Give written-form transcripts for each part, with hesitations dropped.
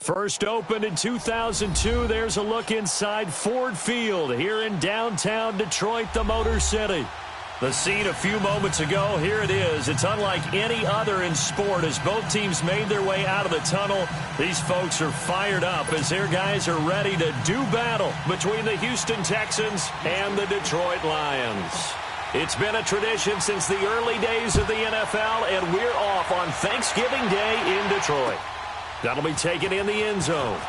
First opened in 2002, there's a look inside Ford Field here in downtown Detroit, the Motor City. The scene a few moments ago, here it is. It's unlike any other in sport as both teams made their way out of the tunnel. These folks are fired up as their guys are ready to do battle between the Houston Texans and the Detroit Lions. It's been a tradition since the early days of the NFL, and we're off on Thanksgiving Day in Detroit. That'll be taken in the end zone.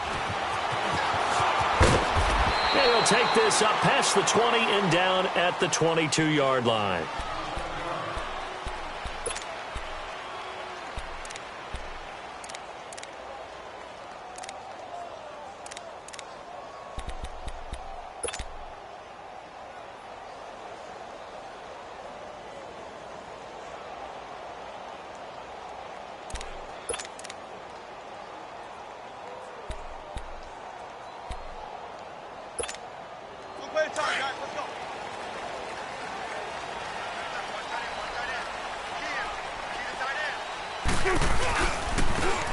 And he'll take this up past the 20 and down at the 22-yard line.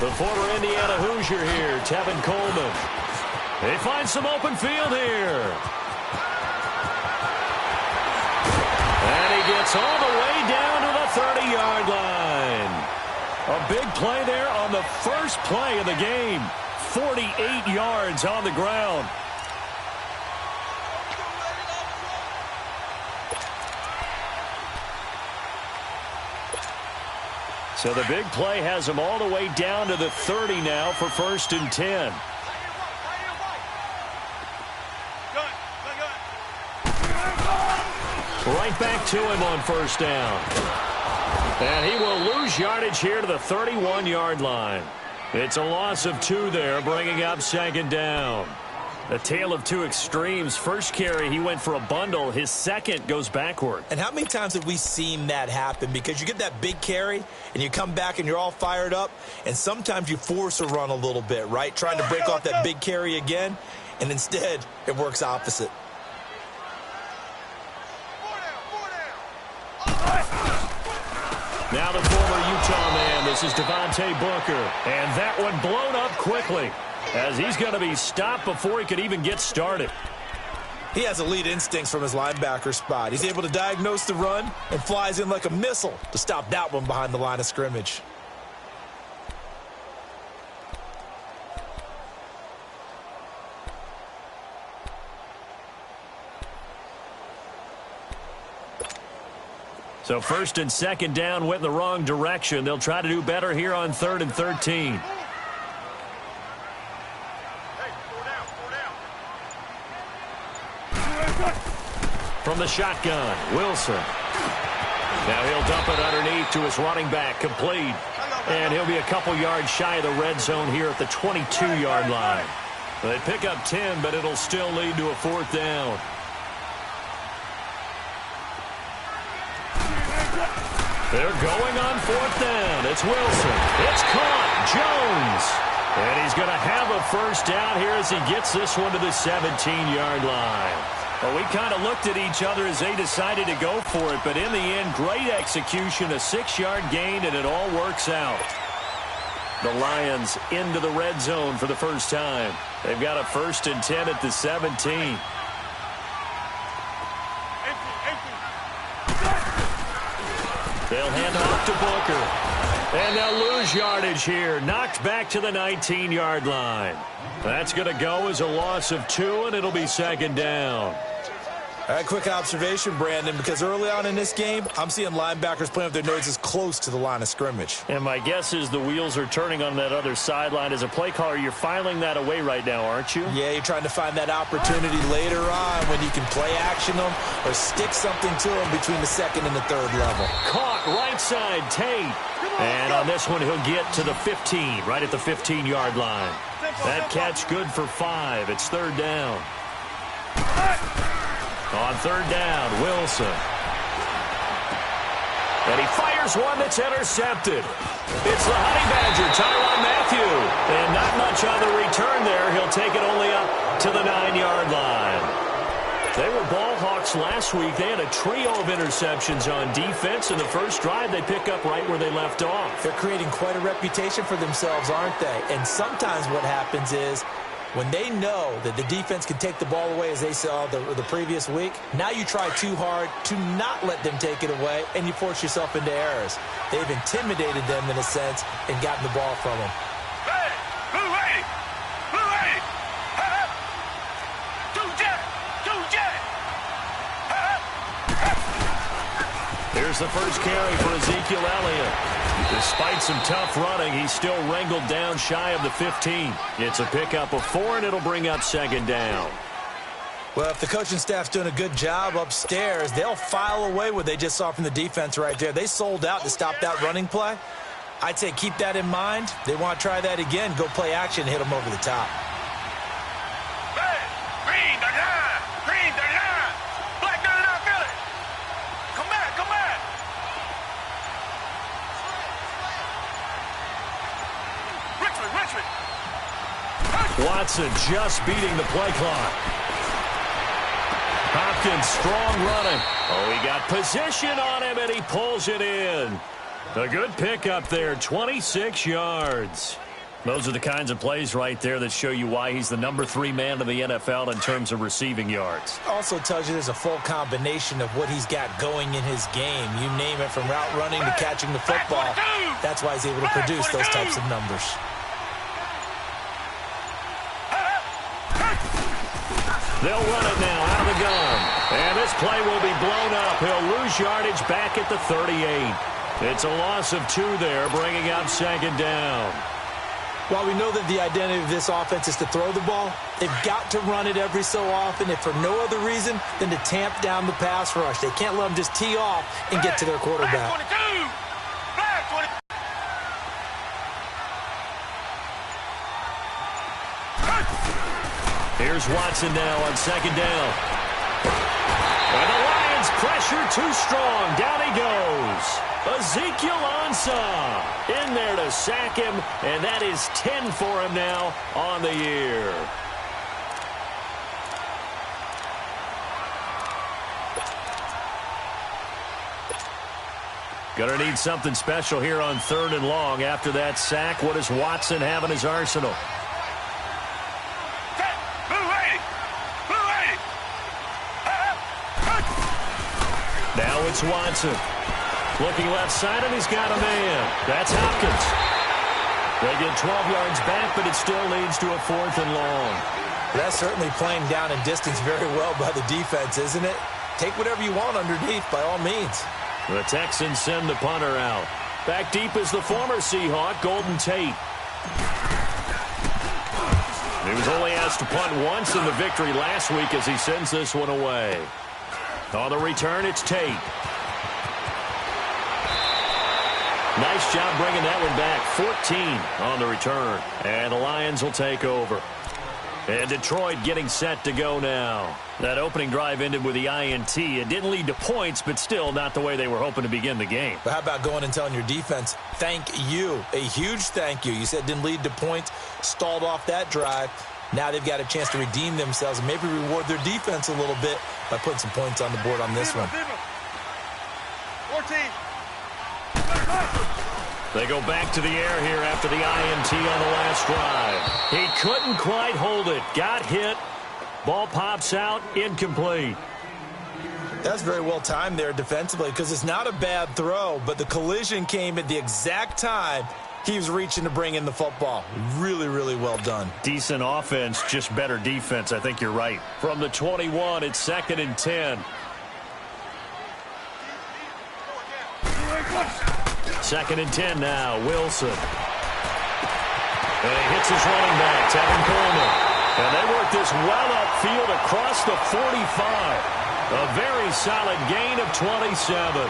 The former Indiana Hoosier here, Tevin Coleman. They find some open field here. And he gets all the way down to the 30-yard line. A big play there on the first play of the game. 48 yards on the ground. So the big play has him all the way down to the 30 now for 1st and 10. Right back to him on 1st down. And he will lose yardage here to the 31-yard line. It's a loss of 2 there, bringing up 2nd down. A tale of two extremes. First carry, he went for a bundle. His second goes backward. And how many times have we seen that happen? Because you get that big carry, and you come back and you're all fired up, and sometimes you force a run a little bit, right? Trying to break off that big carry again, and instead it works opposite. Now the former Utah man, this is Devontae Booker. And that one blown up quickly, as he's going to be stopped before he could even get started. He has elite instincts from his linebacker spot. He's able to diagnose the run and flies in like a missile to stop that one behind the line of scrimmage. So 1st and 2nd down went in the wrong direction. They'll try to do better here on 3rd and 13. From the shotgun, Wilson. Now he'll dump it underneath to his running back, complete. And he'll be a couple yards shy of the red zone here at the 22-yard line. They pick up 10, but it'll still lead to a 4th down. They're going on 4th down. It's Wilson. It's caught. Jones. And he's going to have a 1st down here as he gets this one to the 17-yard line. Well, we kind of looked at each other as they decided to go for it, but in the end, great execution, a 6-yard gain, and it all works out. The Lions into the red zone for the first time. They've got a 1st and 10 at the 17. They'll hand off to Booker. And they'll lose yardage here. Knocked back to the 19-yard line. That's going to go as a loss of 2, and it'll be 2nd down. All right, quick observation, Brandon, because early on in this game, I'm seeing linebackers playing with their noses close to the line of scrimmage. And my guess is the wheels are turning on that other sideline. As a play caller, you're filing that away right now, aren't you? Yeah, you're trying to find that opportunity later on when you can play action them or stick something to them between the 2nd and the 3rd level. Caught right side, Tate. And on this one, he'll get to the 15, right at the 15-yard line. That catch good for 5. It's 3rd down. On 3rd down, Wilson. And he fires one that's intercepted. It's the Honey Badger, Tyrann Mathieu. And not much on the return there. He'll take it only up to the 9-yard line. They were ball hawks last week. They had a trio of interceptions on defense. In the first drive, they pick up right where they left off. They're creating quite a reputation for themselves, aren't they? And sometimes what happens is when they know that the defense can take the ball away, as they saw the previous week, now you try too hard to not let them take it away, and you force yourself into errors. They've intimidated them in a sense and gotten the ball from them. Here's the first carry for Ezekiel Elliott. Despite some tough running, he's still wrangled down shy of the 15. It's a pickup of 4, and it'll bring up second down. Well, if the coaching staff's doing a good job upstairs, they'll file away what they just saw from the defense right there. They sold out to stop that running play. I'd say keep that in mind. They want to try that again, go play action, hit them over the top. Watson just beating the play clock. Hopkins strong running. Oh, he got position on him, and he pulls it in. A good pickup there, 26 yards. Those are the kinds of plays right there that show you why he's the number 3 man in the NFL in terms of receiving yards. Also tells you there's a full combination of what he's got going in his game. You name it, from route running to catching the football. That's why he's able to produce those types of numbers. They'll run it now out of the gun. And this play will be blown up. He'll lose yardage back at the 38. It's a loss of 2 there, bringing up second down. While we know that the identity of this offense is to throw the ball, they've got to run it every so often, if for no other reason than to tamp down the pass rush. They can't let them just tee off and get to their quarterback. Here's Watson now on second down. And the Lions pressure too strong. Down he goes. Ezekiel Ansah in there to sack him, and that is 10 for him now on the year. Gonna need something special here on 3rd and long. After that sack, what does Watson have in his arsenal? Now it's Watson. Looking left side, and he's got a man. That's Hopkins. They get 12 yards back, but it still leads to a 4th and long. That's certainly playing down in distance very well by the defense, isn't it? Take whatever you want underneath, by all means. The Texans send the punter out. Back deep is the former Seahawk, Golden Tate. He was only asked to punt once in the victory last week as he sends this one away. On the return, it's Tate. Nice job bringing that one back. 14 on the return. And the Lions will take over. And Detroit getting set to go now. That opening drive ended with the INT. It didn't lead to points, but still not the way they were hoping to begin the game. But how about going and telling your defense, thank you. A huge thank you. You said it didn't lead to points, stalled off that drive. Now they've got a chance to redeem themselves and maybe reward their defense a little bit by putting some points on the board on this one. 14. They go back to the air here after the INT on the last drive. He couldn't quite hold it. Got hit. Ball pops out. Incomplete. That's very well timed there defensively because it's not a bad throw, but the collision came at the exact time he was reaching to bring in the football. Really, really well done. Decent offense, just better defense. I think you're right. From the 21, it's 2nd and 10. Second and 10 now. Wilson. And he hits his running back, Tevin Coleman. And they work this well upfield across the 45. A very solid gain of 27.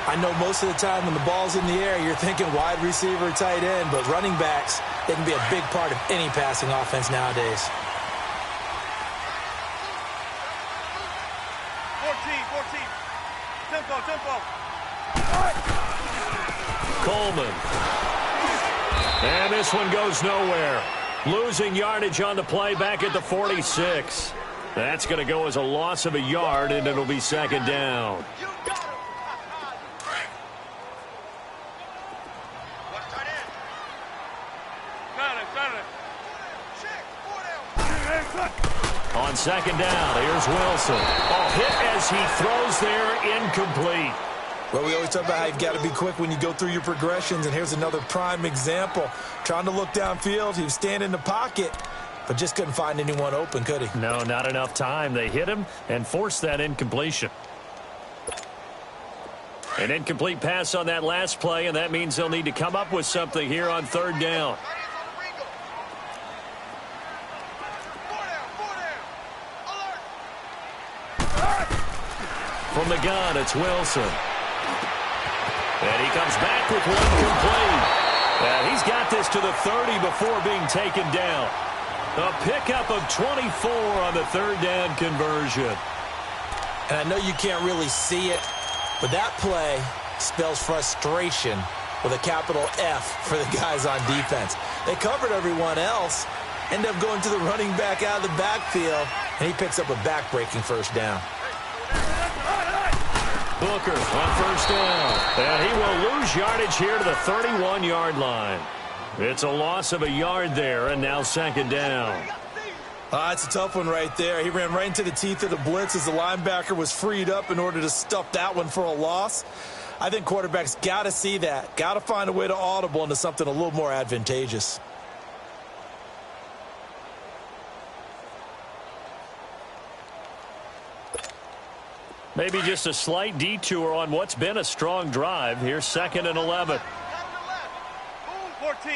I know most of the time when the ball's in the air, you're thinking wide receiver, tight end, but running backs, they can be a big part of any passing offense nowadays. 14. Tempo. Coleman. And this one goes nowhere. Losing yardage on the play back at the 46. That's going to go as a loss of a yard, and it'll be second down. On second down, here's Wilson. Oh, hit as he throws there, incomplete. Well, we always talk about how you've got to be quick when you go through your progressions, and here's another prime example. Trying to look downfield, he was standing in the pocket, but just couldn't find anyone open, could he? No, not enough time. They hit him and forced that incompletion. An incomplete pass on that last play, and that means they'll need to come up with something here on third down. From the gun, it's Wilson. And he comes back with one complete. And he's got this to the 30 before being taken down. A pickup of 24 on the third down conversion. And I know you can't really see it, but that play spells frustration with a capital F for the guys on defense. They covered everyone else, end up going to the running back out of the backfield, and he picks up a back-breaking first down. Booker on first down. And he will lose yardage here to the 31-yard line. It's a loss of a yard there, and now second down. It's a tough one right there. He ran right into the teeth of the blitz as the linebacker was freed up in order to stuff that one for a loss. I think quarterbacks got to see that. Got to find a way to audible into something a little more advantageous. Maybe just a slight detour on what's been a strong drive. Here's second and 11. 14.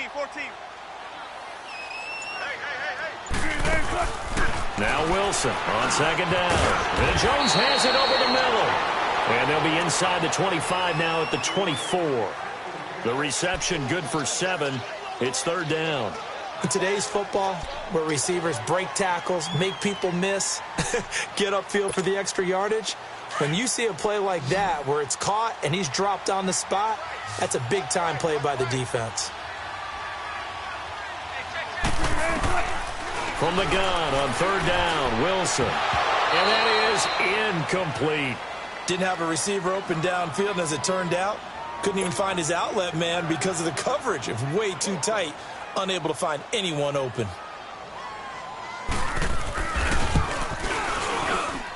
Now Wilson on second down. And Jones has it over the middle. And they'll be inside the 25 now at the 24. The reception good for 7. It's third down. In today's football, where receivers break tackles, make people miss, get upfield for the extra yardage, when you see a play like that where it's caught and he's dropped on the spot, that's a big-time play by the defense. From the gun on third down, Wilson. And that is incomplete. Didn't have a receiver open downfield, and as it turned out, couldn't even find his outlet man because of the coverage. It was way too tight, unable to find anyone open.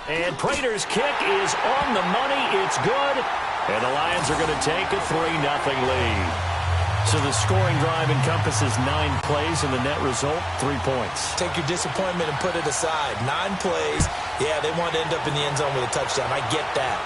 And Prater's kick is on the money. It's good. And the Lions are going to take a 3-0 lead. So the scoring drive encompasses 9 plays, and the net result, 3 points. Take your disappointment and put it aside. 9 plays. Yeah, they want to end up in the end zone with a touchdown. I get that.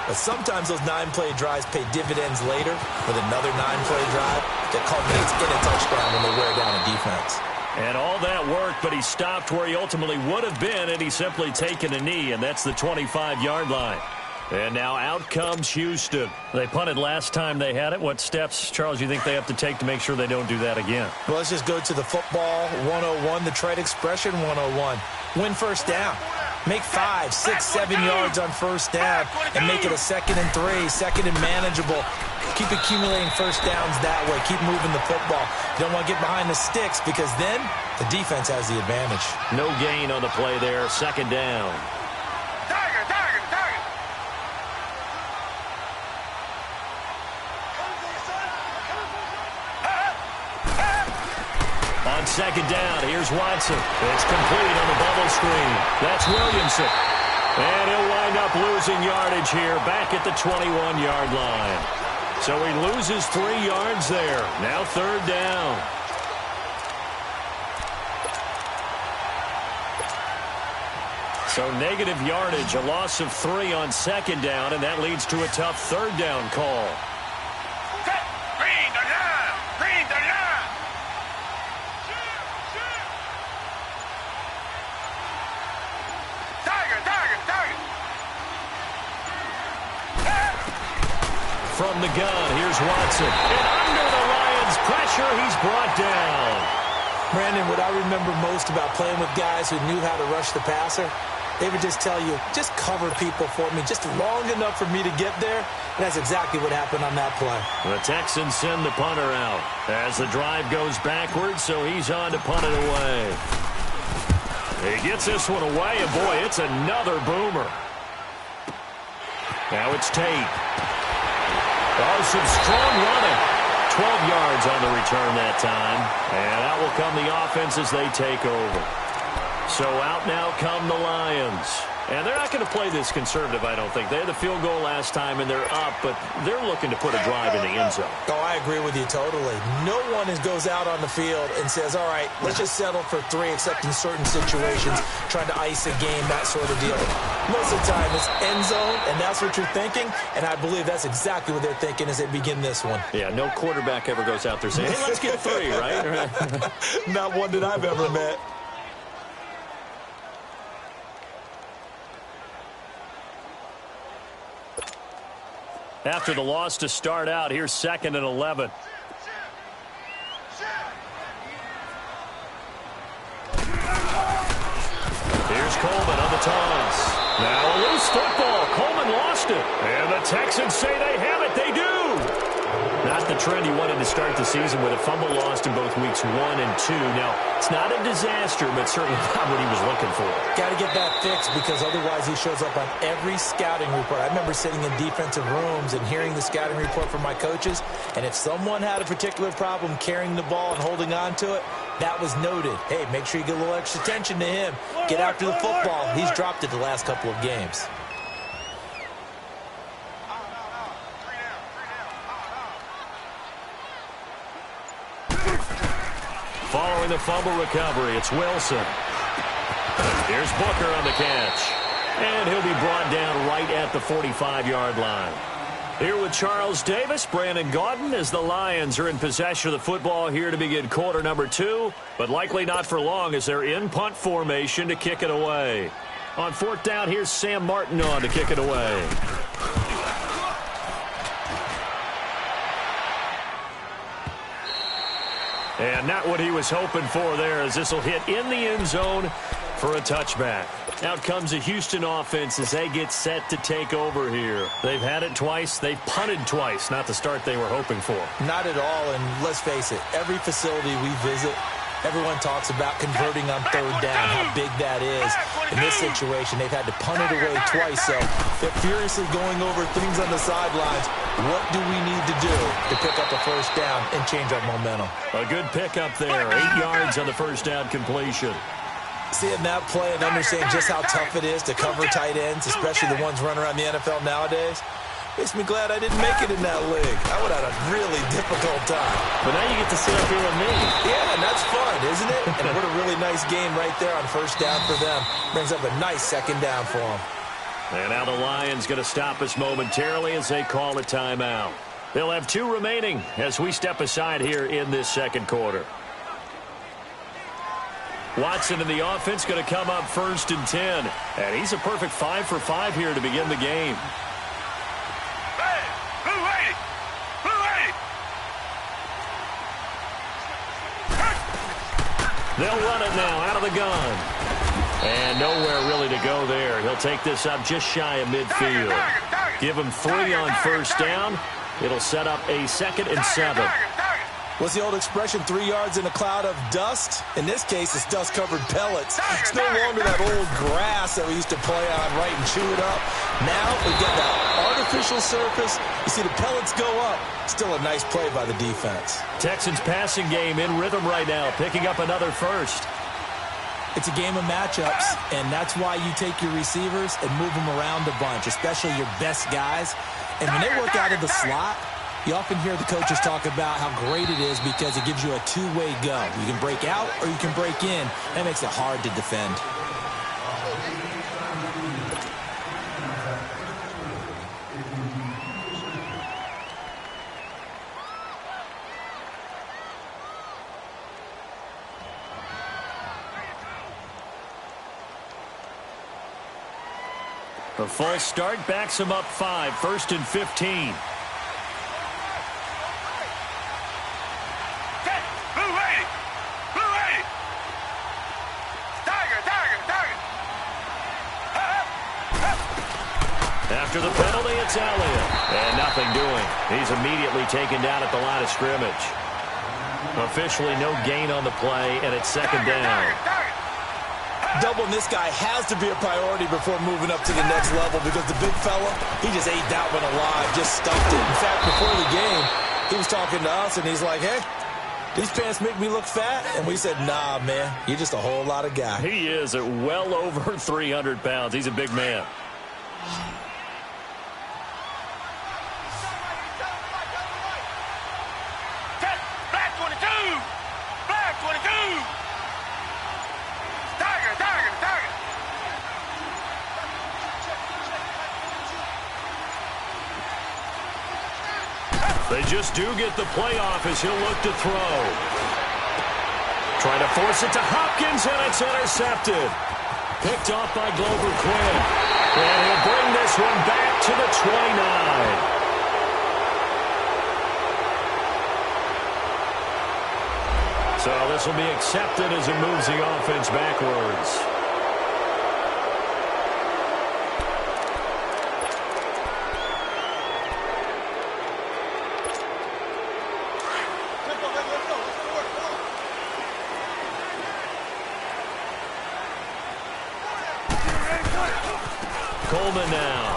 But sometimes those 9-play drives pay dividends later with another 9-play drive that culminates in a touchdown when they wear down a defense. And all that work, but he stopped where he ultimately would have been, and he's simply taken a knee, and that's the 25-yard line. And now out comes Houston. They punted last time they had it. What steps, Charles, you think they have to take to make sure they don't do that again? Well, let's just go to the football 101, the trade expression 101. Win first down. Make 5, 6, 7 yards on first down and make it a 2nd and 3, second and manageable. Keep accumulating first downs that way. Keep moving the football. You don't want to get behind the sticks because then the defense has the advantage. No gain on the play there. Second down. On second down, here's Watson. It's complete on the bubble screen. That's Williamson. And he'll wind up losing yardage here back at the 21-yard line. So he loses 3 yards there. Now third down. So negative yardage, a loss of 3 on second down, and that leads to a tough third down call. From the gun, here's Watson. And under the Lions' pressure, he's brought down. Brandon, what I remember most about playing with guys who knew how to rush the passer, they would just tell you, just cover people for me, just long enough for me to get there. And that's exactly what happened on that play. The Texans send the punter out as the drive goes backwards, so he's on to punt it away. He gets this one away, and boy, it's another boomer. Now it's Tate. Oh, some strong running. 12 yards on the return that time. And that will come the offense as they take over. So out now come the Lions. And they're not going to play this conservative, I don't think. They had the field goal last time, and they're up, but they're looking to put a drive in the end zone. Oh, I agree with you totally. No one goes out on the field and says, all right, let's just settle for 3, except in certain situations, trying to ice a game, that sort of deal. Most of the time, it's end zone, and that's what you're thinking, and I believe that's exactly what they're thinking as they begin this one. Yeah, no quarterback ever goes out there saying, hey, let's get 3, right? Not one that I've ever met. After the loss to start out, here's 2nd and 11. Here's Coleman on the toss. Now a loose football. Coleman lost it. And the Texans say they have it. They do. Not the trend he wanted to start the season with a fumble lost in both weeks 1 and 2. Now, it's not a disaster, but certainly not what he was looking for. Got to get that fixed because otherwise he shows up on every scouting report. I remember sitting in defensive rooms and hearing the scouting report from my coaches, and if someone had a particular problem carrying the ball and holding on to it, that was noted. Hey, make sure you get a little extra attention to him. Get after the football. He's dropped it the last couple of games. Following the fumble recovery, it's Wilson. Here's Booker on the catch. And he'll be brought down right at the 45-yard line. Here with Charles Davis, Brandon Gaudin, as the Lions are in possession of the football here to begin quarter number 2, but likely not for long as they're in punt formation to kick it away. On 4th down, here's Sam Martin on to kick it away. And not what he was hoping for there, as this will hit in the end zone for a touchback. Out comes the Houston offense as they get set to take over here. They've had it twice. They've punted twice. Not the start they were hoping for. Not at all, and let's face it, every facility we visit, everyone talks about converting on 3rd down, how big that is. In this situation, they've had to punt it away twice, so they're furiously going over things on the sidelines. What do we need to do to pick up a 1st down and change our momentum? A good pickup there. 8 yards on the 1st down completion. Seeing that play and understanding just how tough it is to cover tight ends, especially the ones running around the NFL nowadays, makes me glad I didn't make it in that league. I would have had a really difficult time. But now you get to sit up here with me. Yeah, and that's fun, isn't it? And what a really nice game right there on 1st down for them. Brings up a nice 2nd down for them. And now the Lions going to stop us momentarily as they call a timeout. They'll have 2 remaining as we step aside here in this 2nd quarter. Watson in the offense going to come up 1st and 10. And he's a perfect 5 for 5 here to begin the game. They'll run it now out of the gun. And nowhere really to go there. He'll take this up just shy of midfield. Give him 3 on 1st down. It'll set up a 2nd and 7. What's the old expression, 3 yards in a cloud of dust? In this case, it's dust-covered pellets. It's no longer that old grass that we used to play on, right, and chew it up. Now we've got that artificial surface. You see the pellets go up. Still a nice play by the defense. Texans passing game in rhythm right now, picking up another 1st. It's a game of matchups, and that's why you take your receivers and move them around a bunch, especially your best guys. And when they work out of the slot, you often hear the coaches talk about how great it is because it gives you a 2-way go. You can break out or you can break in. That makes it hard to defend. A false start backs him up 5, 1st and 15. After the penalty, it's Elliott. And nothing doing. He's immediately taken down at the line of scrimmage. Officially no gain on the play, and it's 2nd down. Doubling this guy has to be a priority before moving up to the next level because the big fella, he just ate that one alive, just stuffed it. In fact, before the game, he was talking to us, and he's like, hey, these pants make me look fat? And we said, nah, man, you're just a whole lot of guy. He is at well over 300 pounds. He's a big man. Black 22! Black 22! Tiger, tiger, tiger! They just do get the playoff as he'll look to throw. Trying to force it to Hopkins, and it's intercepted. Picked off by Glover Quinn. And he'll bring this one back to the 29. So this will be accepted as it moves the offense backwards. Coleman now.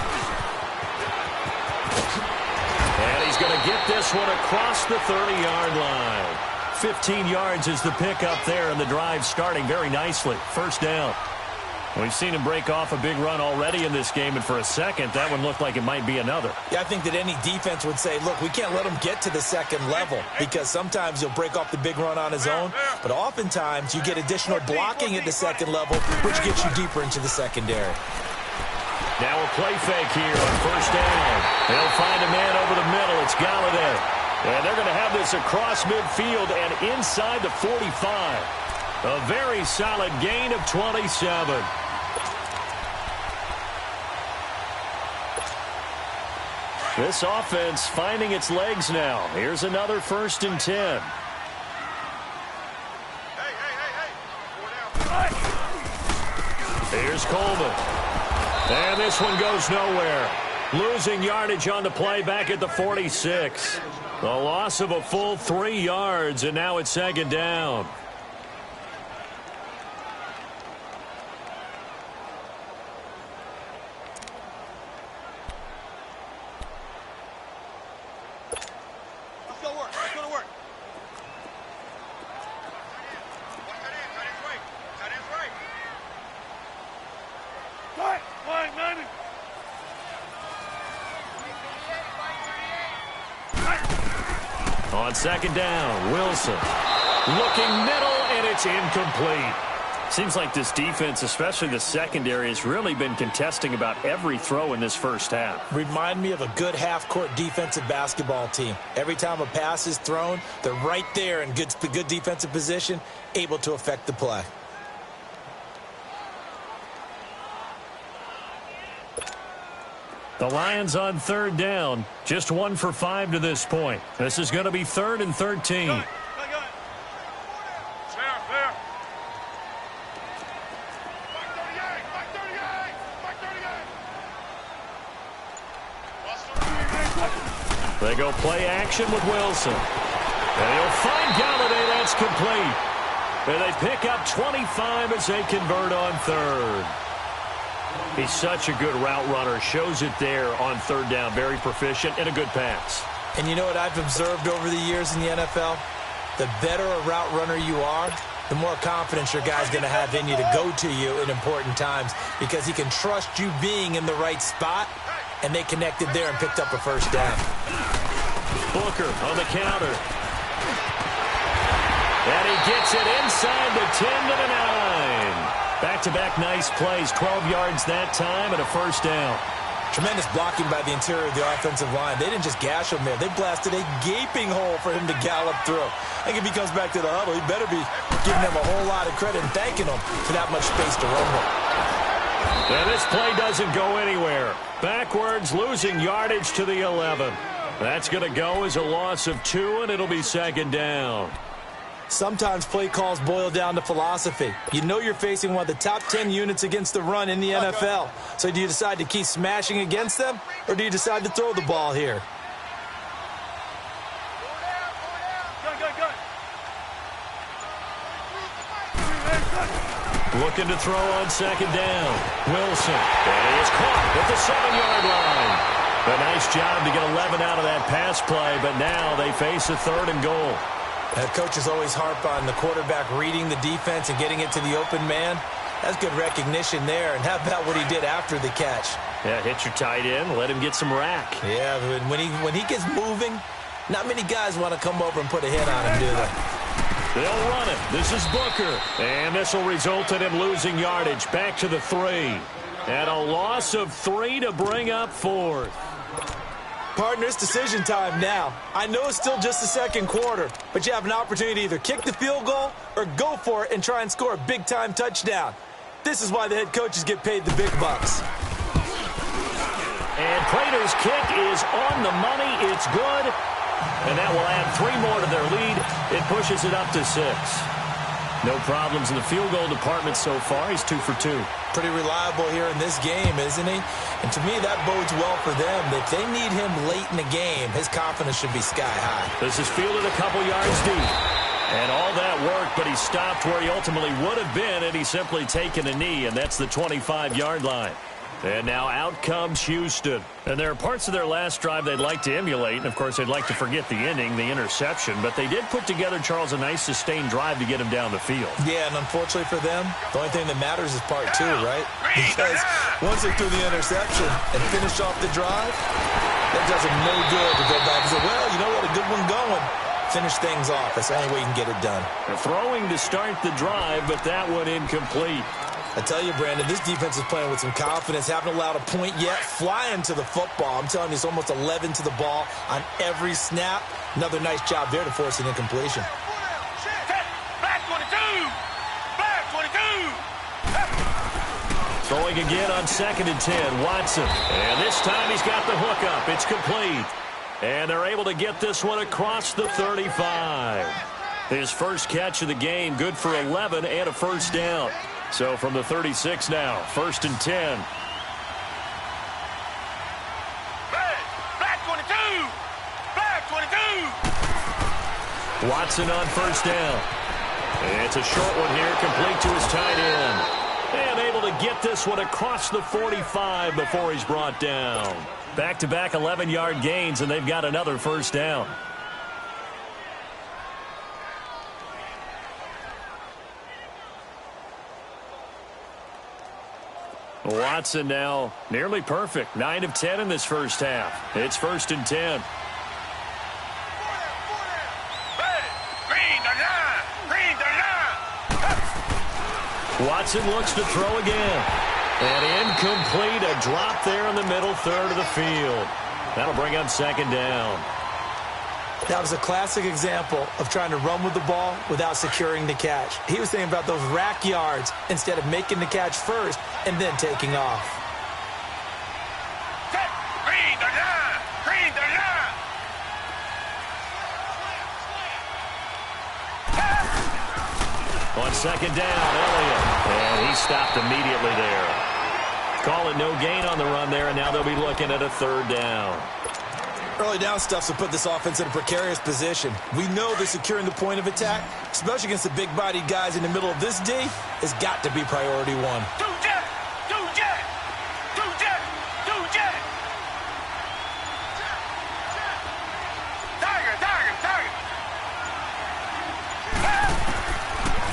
And he's going to get this one across the 30-yard line. 15 yards is the pickup there, and the drive starting very nicely. First down. We've seen him break off a big run already in this game, and for a second, that one looked like it might be another. Yeah, I think that any defense would say, look, we can't let him get to the second level because sometimes he'll break off the big run on his own, but oftentimes you get additional blocking at the second level, which gets you deeper into the secondary. Now a play fake here on first down. They'll find a man over the middle. It's Galladay. And they're going to have this across midfield and inside the 45. A very solid gain of 27. This offense finding its legs now. Here's another 1st and 10. Here's Coleman. And this one goes nowhere. Losing yardage on the play back at the 46. The loss of a full 3 yards, and now it's 2nd down. Let's go work. Let's go to work. Right. Line, 90. On 2nd down, Wilson looking middle, and it's incomplete. Seems like this defense, especially the secondary, has really been contesting about every throw in this first half. Remind me of a good half-court defensive basketball team. Every time a pass is thrown, they're right there in good defensive position, able to affect the play. The Lions on 3rd down. Just 1 for 5 to this point. This is going to be 3rd and 13. Fair, fair. They go play action with Wilson. And he'll find Galladay. That's complete. And they pick up 25 as they convert on 3rd. He's such a good route runner. Shows it there on 3rd down. Very proficient and a good pass. And you know what I've observed over the years in the NFL? The better a route runner you are, the more confidence your guy's going to have in you to go to you in important times because he can trust you being in the right spot, and they connected there and picked up a 1st down. Booker on the counter. And he gets it inside the 10 to the 9. Back-to-back nice plays, 12 yards that time and a 1st down. Tremendous blocking by the interior of the offensive line. They didn't just gash him there. They blasted a gaping hole for him to gallop through. I think if he comes back to the huddle, he better be giving them a whole lot of credit and thanking them for that much space to rumble. And this play doesn't go anywhere. Backwards, losing yardage to the 11. That's going to go as a loss of 2, and it'll be 2nd down. Sometimes play calls boil down to philosophy. You know you're facing one of the top 10 units against the run in the NFL. So do you decide to keep smashing against them, or do you decide to throw the ball here? Looking to throw on second down. Wilson. And he is caught at the 7-yard line. A nice job to get 11 out of that pass play, but now they face a 3rd and goal. Coaches always harp on the quarterback reading the defense and getting it to the open man. That's good recognition there. And how about what he did after the catch? Yeah, hit your tight end, let him get some rack. Yeah, when he gets moving, not many guys want to come over and put a hit on him, do they? They'll run it. This is Booker. And this will result in him losing yardage. Back to the 3. And a loss of 3 to bring up 4th. Partner, it's decision time now. I know it's still just the second quarter, but you have an opportunity to either kick the field goal or go for it and try and score a big-time touchdown. This is why the head coaches get paid the big bucks. And Prater's kick is on the money. It's good. And that will add 3 more to their lead. It pushes it up to 6. No problems in the field goal department so far. He's 2 for 2. Pretty reliable here in this game, isn't he? And to me, that bodes well for them. If they need him late in the game, his confidence should be sky high. This is fielded a couple yards deep. And all that work, but he stopped where he ultimately would have been, and he's simply taken a knee, and that's the 25-yard line. And now out comes Houston. And there are parts of their last drive they'd like to emulate. And, of course, they'd like to forget the ending, the interception. But they did put together, Charles, a nice sustained drive to get him down the field. Yeah, and unfortunately for them, the only thing that matters is part 2, right? Because once they threw the interception and finished off the drive, that does them no good to go back and say, well, you know what, a good one going. Finish things off. That's the only way you can get it done. They're throwing to start the drive, but that one incomplete. I tell you, Brandon, this defense is playing with some confidence. Haven't allowed a point yet. Flying to the football. I'm telling you, it's almost 11 to the ball on every snap. Another nice job there to force an incompletion. Black 22! Black 22! Throwing again on 2nd and 10. Watson. And this time he's got the hook up. It's complete. And they're able to get this one across the 35. His first catch of the game, good for 11 and a first down. So from the 36 now, 1st and 10. Black 22! Black 22! Watson on first down. And it's a short one here, complete to his tight end. And able to get this one across the 45 before he's brought down. Back-to-back 11-yard gains, and they've got another first down. Watson now nearly perfect. 9 of 10 in this first half. It's 1st and 10. Watson looks to throw again. And incomplete. A drop there in the middle third of the field. That'll bring up 2nd down. That was a classic example of trying to run with the ball without securing the catch. He was thinking about those rack yards instead of making the catch first and then taking off. Green the line! Green the line! On 2nd down, Elliott. And he stopped immediately there. Call it no gain on the run there, and now they'll be looking at a 3rd down. Early down stuff to put this offense in a precarious position. We know that securing the point of attack, especially against the big-bodied guys in the middle of this D, has got to be priority 1. Two jet! Two jet! Two jet! Two jet! Tiger! Tiger! Tiger!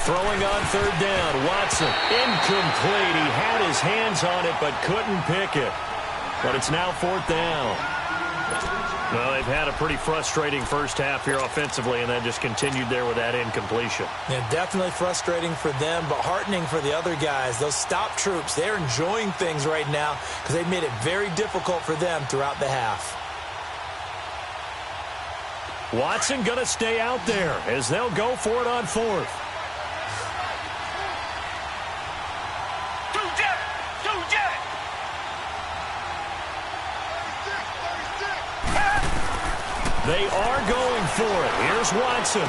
Throwing on 3rd down, Watson. Incomplete. He had his hands on it but couldn't pick it. But it's now 4th down. Well, they've had a pretty frustrating first half here offensively, and then just continued there with that incompletion. Yeah, definitely frustrating for them, but heartening for the other guys. Those stop troops, they're enjoying things right now because they've made it very difficult for them throughout the half. Watson going to stay out there as they'll go for it on 4th. Two jet! Two jet! They are going for it. Here's Watson.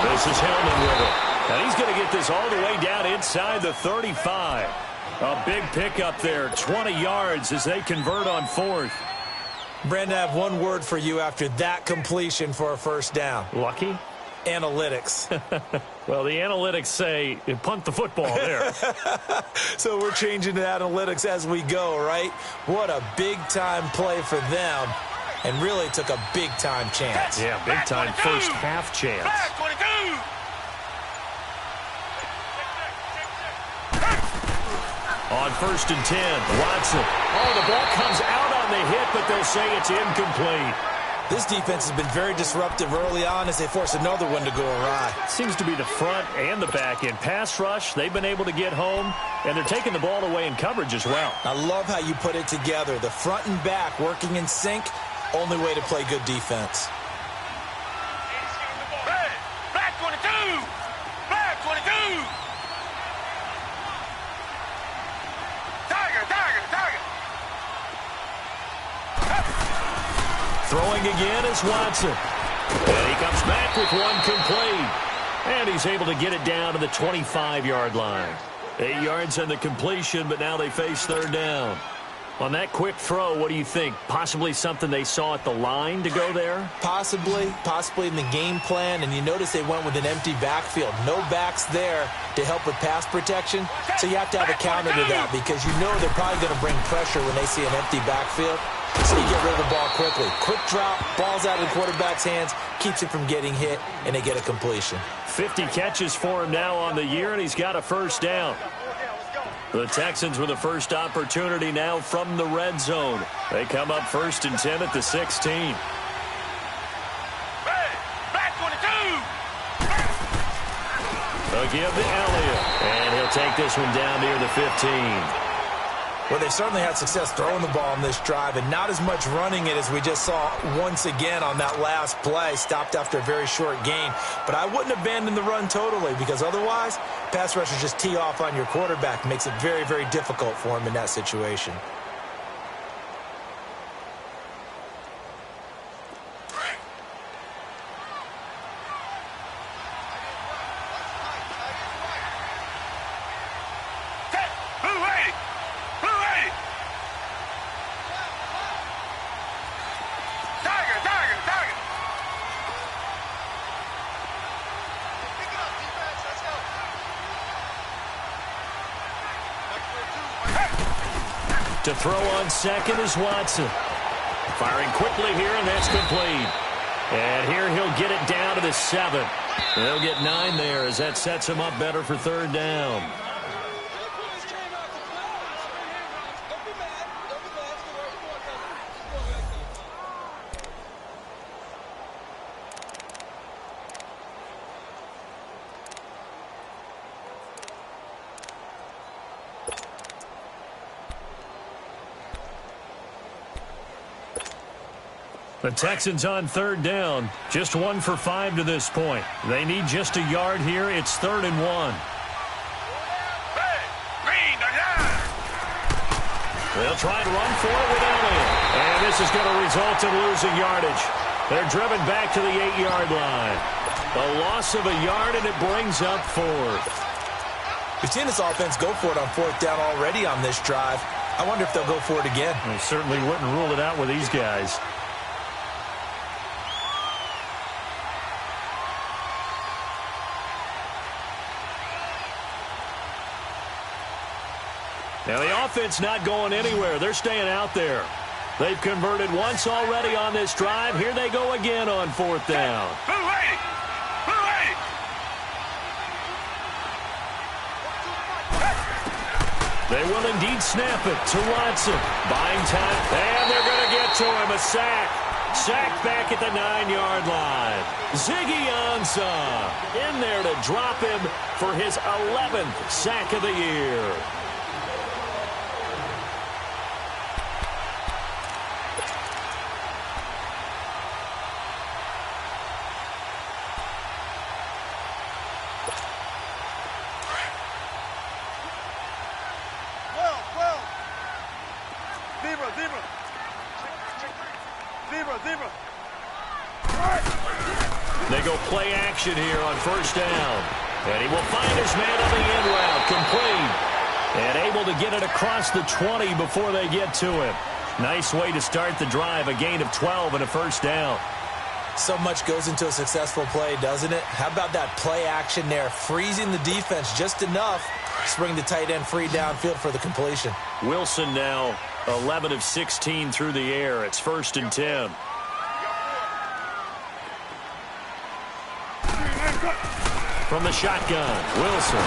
This is Hillman with it. And he's going to get this all the way down inside the 35. A big pickup there, 20 yards as they convert on 4th. Brandon, I have one word for you after that completion for a first down. Lucky? Analytics. Well, the analytics say punt the football there. So we're changing to analytics as we go, right? What a big-time play for them, and really took a big-time chance. Yeah, big-time first half chance. Back 22. On 1st and 10, Watson. Oh, the ball comes out on the hit, but they'll say it's incomplete. This defense has been very disruptive early on as they force another one to go awry. Seems to be the front and the back end. Pass rush, they've been able to get home, and they're taking the ball away in coverage as well. I love how you put it together. The front and back working in sync, only way to play good defense. Hey, back 22. Back 22. Tiger. Throwing again is Watson. And he comes back with one complete. And he's able to get it down to the 25-yard line. 8 yards on the completion, but now they face 3rd down. On that quick throw, what do you think? Possibly something they saw at the line to go there? Possibly in the game plan, and you notice they went with an empty backfield. No backs there to help with pass protection, so you have to have a counter to that because you know they're probably going to bring pressure when they see an empty backfield, so you get rid of the ball quickly. Quick drop, ball's out of the quarterback's hands, keeps it from getting hit, and they get a completion. 50 catches for him now on the year, and he's got a first down. The Texans with the first opportunity now from the red zone. They come up 1st and 10 at the 16. Hey, back 22. They'll give to Elliott, and he'll take this one down near the 15. Well, they certainly had success throwing the ball on this drive, and not as much running it as we just saw once again on that last play. Stopped after a very short gain. But I wouldn't abandon the run totally, because otherwise, pass rushers just tee off on your quarterback. Makes it very, very difficult for him in that situation. To throw on second is Watson. Firing quickly here, and that's complete. And here he'll get it down to the 7. They'll get 9 there as that sets him up better for 3rd down. The Texans on 3rd down. Just 1 for 5 to this point. They need just a yard here. It's 3rd and 1. Hey, green, line. They'll try to run for it with Elliott. And this is going to result in losing yardage. They're driven back to the 8-yard line. A loss of a yard, and it brings up 4th. We've seen this offense go for it on 4th down already on this drive. I wonder if they'll go for it again. They certainly wouldn't rule it out with these guys. Now, the offense not going anywhere. They're staying out there. They've converted once already on this drive. Here they go again on 4th down. They will indeed snap it to Watson. Buying time, and they're going to get to him. A sack. Sacked back at the 9-yard line. Ziggy Ansah in there to drop him for his 11th sack of the year. They go play action here on 1st down. And he will find his man on the in route, complete. And able to get it across the 20 before they get to him. Nice way to start the drive, a gain of 12 and a 1st down. So much goes into a successful play, doesn't it? How about that play action there, freezing the defense just enough to bring the tight end free downfield for the completion. Wilson now 11 of 16 through the air. It's 1st and 10. From the shotgun, Wilson.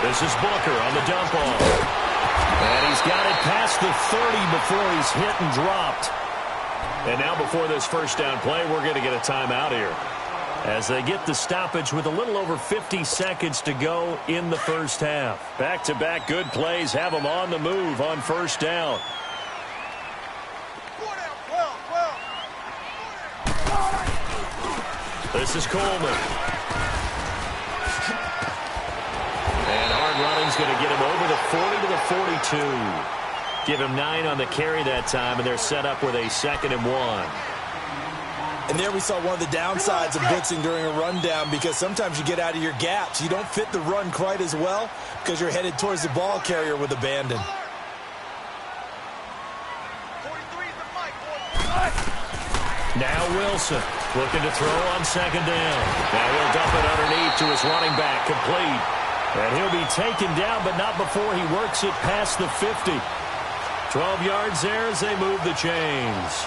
This is Booker on the dump off. And he's got it past the 30 before he's hit and dropped. And now before this first down play, we're going to get a timeout here, as they get the stoppage with a little over 50 seconds to go in the first half. Back-to-back good plays have them on the move on first down. This is Coleman. And hard running's going to get him over the 40 to the 42. Give him 9 on the carry that time, and they're set up with a 2nd and 1. And there we saw one of the downsides of blitzing during a rundown, because sometimes you get out of your gaps. You don't fit the run quite as well because you're headed towards the ball carrier with abandon. Now Wilson looking to throw on 2nd down. Now he'll dump it underneath to his running back, complete. And he'll be taken down, but not before he works it past the 50. 12 yards there as they move the chains.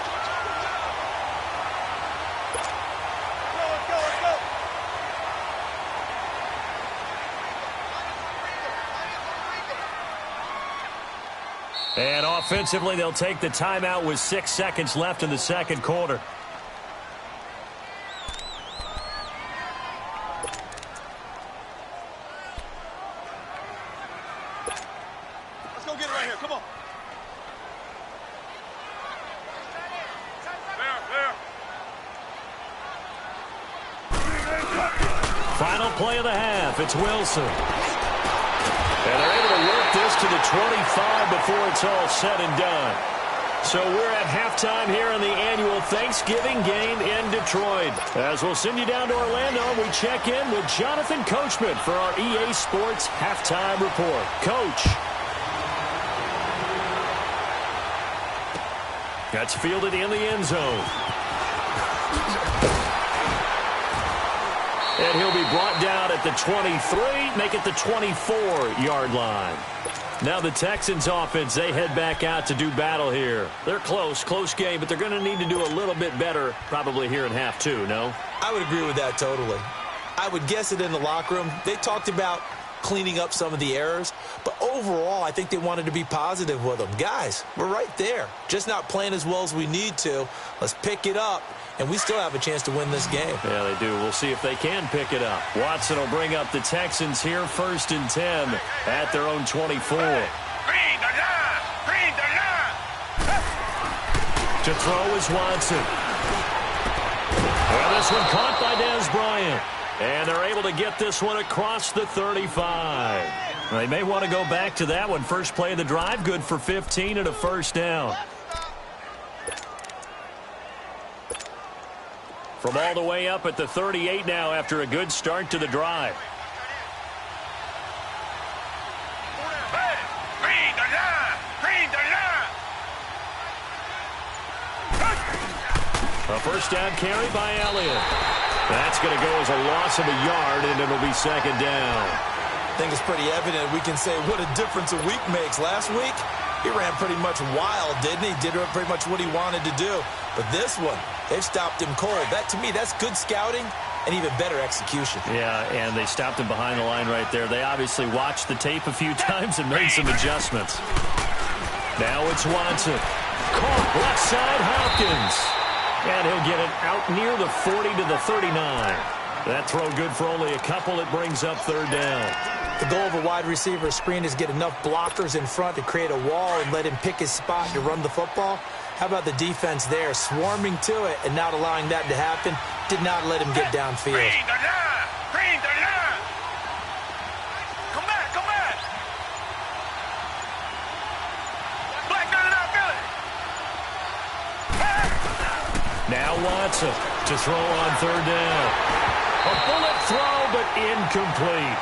And offensively, they'll take the timeout with 6 seconds left in the second quarter. Let's go get it right here. Come on. Final play of the half. It's Wilson. And they're able to work this to the 25 before it's all said and done. So we're at halftime here in the annual Thanksgiving game in Detroit. As we'll send you down to Orlando, we check in with Jonathan Coachman for our EA Sports Halftime Report. Coach. That's fielded in the end zone. And he'll be brought down at the 23, make it the 24-yard line. Now the Texans offense, they head back out to do battle here. They're close game, but they're going to need to do a little bit better probably here in half two, no? I would agree with that totally. I would guess it in the locker room. They talked about cleaning up some of the errors, but overall I think they wanted to be positive with them. Guys, we're right there. Just not playing as well as we need to. Let's pick it up, and we still have a chance to win this game. Yeah, they do. We'll see if they can pick it up. Watson will bring up the Texans here, 1st and 10 at their own 24. Green the line! Green the line! To throw is Watson. Well, this one caught by Dez Bryant. And they're able to get this one across the 35. They may want to go back to that one. First play of the drive, good for 15 and a first down. From all the way up at the 38 now after a good start to the drive. Green the line! Green the line! A first down carry by Elliott. That's going to go as a loss of a yard, and it'll be 2nd down. I think it's pretty evident. We can say what a difference a week makes. Last week, he ran pretty much wild, didn't he? Did pretty much what he wanted to do. But this one, they've stopped him cold. That, to me, that's good scouting and even better execution. Yeah, and they stopped him behind the line right there. They obviously watched the tape a few times and made some adjustments. Now it's Watson. Caught left side, Hopkins. And he'll get it out near the 40 to the 39. That throw good for only a couple. It brings up 3rd down. The goal of a wide receiver screen is get enough blockers in front to create a wall and let him pick his spot to run the football. How about the defense there, swarming to it and not allowing that to happen? Did not let him get downfield. Green the line! Green the line! Come back! Come back! Black gun it out, Billy! Now Watson to throw on 3rd down. A bullet throw, but incomplete.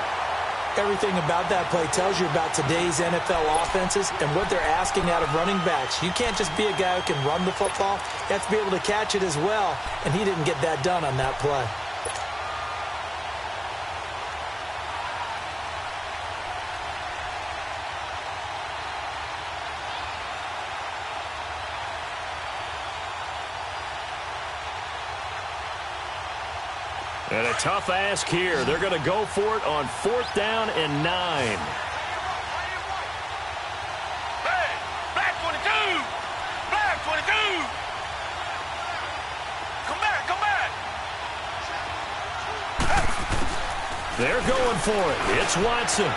Everything about that play tells you about today's NFL offenses and what they're asking out of running backs. You can't just be a guy who can run the football. You have to be able to catch it as well, and he didn't get that done on that play. And a tough ask here. They're going to go for it on 4th down and 9. Hey, back 22. Back 22. Come back, come back. They're going for it. It's Watson.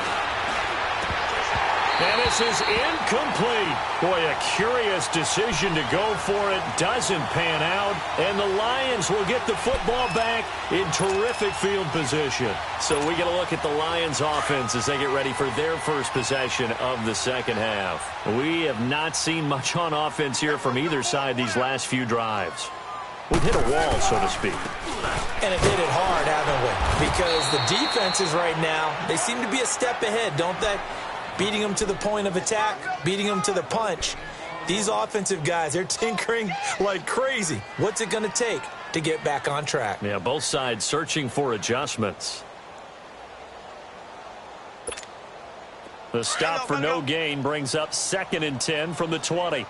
And this is incomplete. Boy, a curious decision to go for it. Doesn't pan out. And the Lions will get the football back in terrific field position. So we get a look at the Lions offense as they get ready for their first possession of the second half. We have not seen much on offense here from either side these last few drives. We've hit a wall, so to speak. And it hit it hard, haven't we? Because the defenses right now, they seem to be a step ahead, don't they? Beating them to the point of attack, beating them to the punch. These offensive guys, they're tinkering like crazy. What's it going to take to get back on track? Yeah, both sides searching for adjustments. The stop for no gain brings up 2nd and 10 from the 20.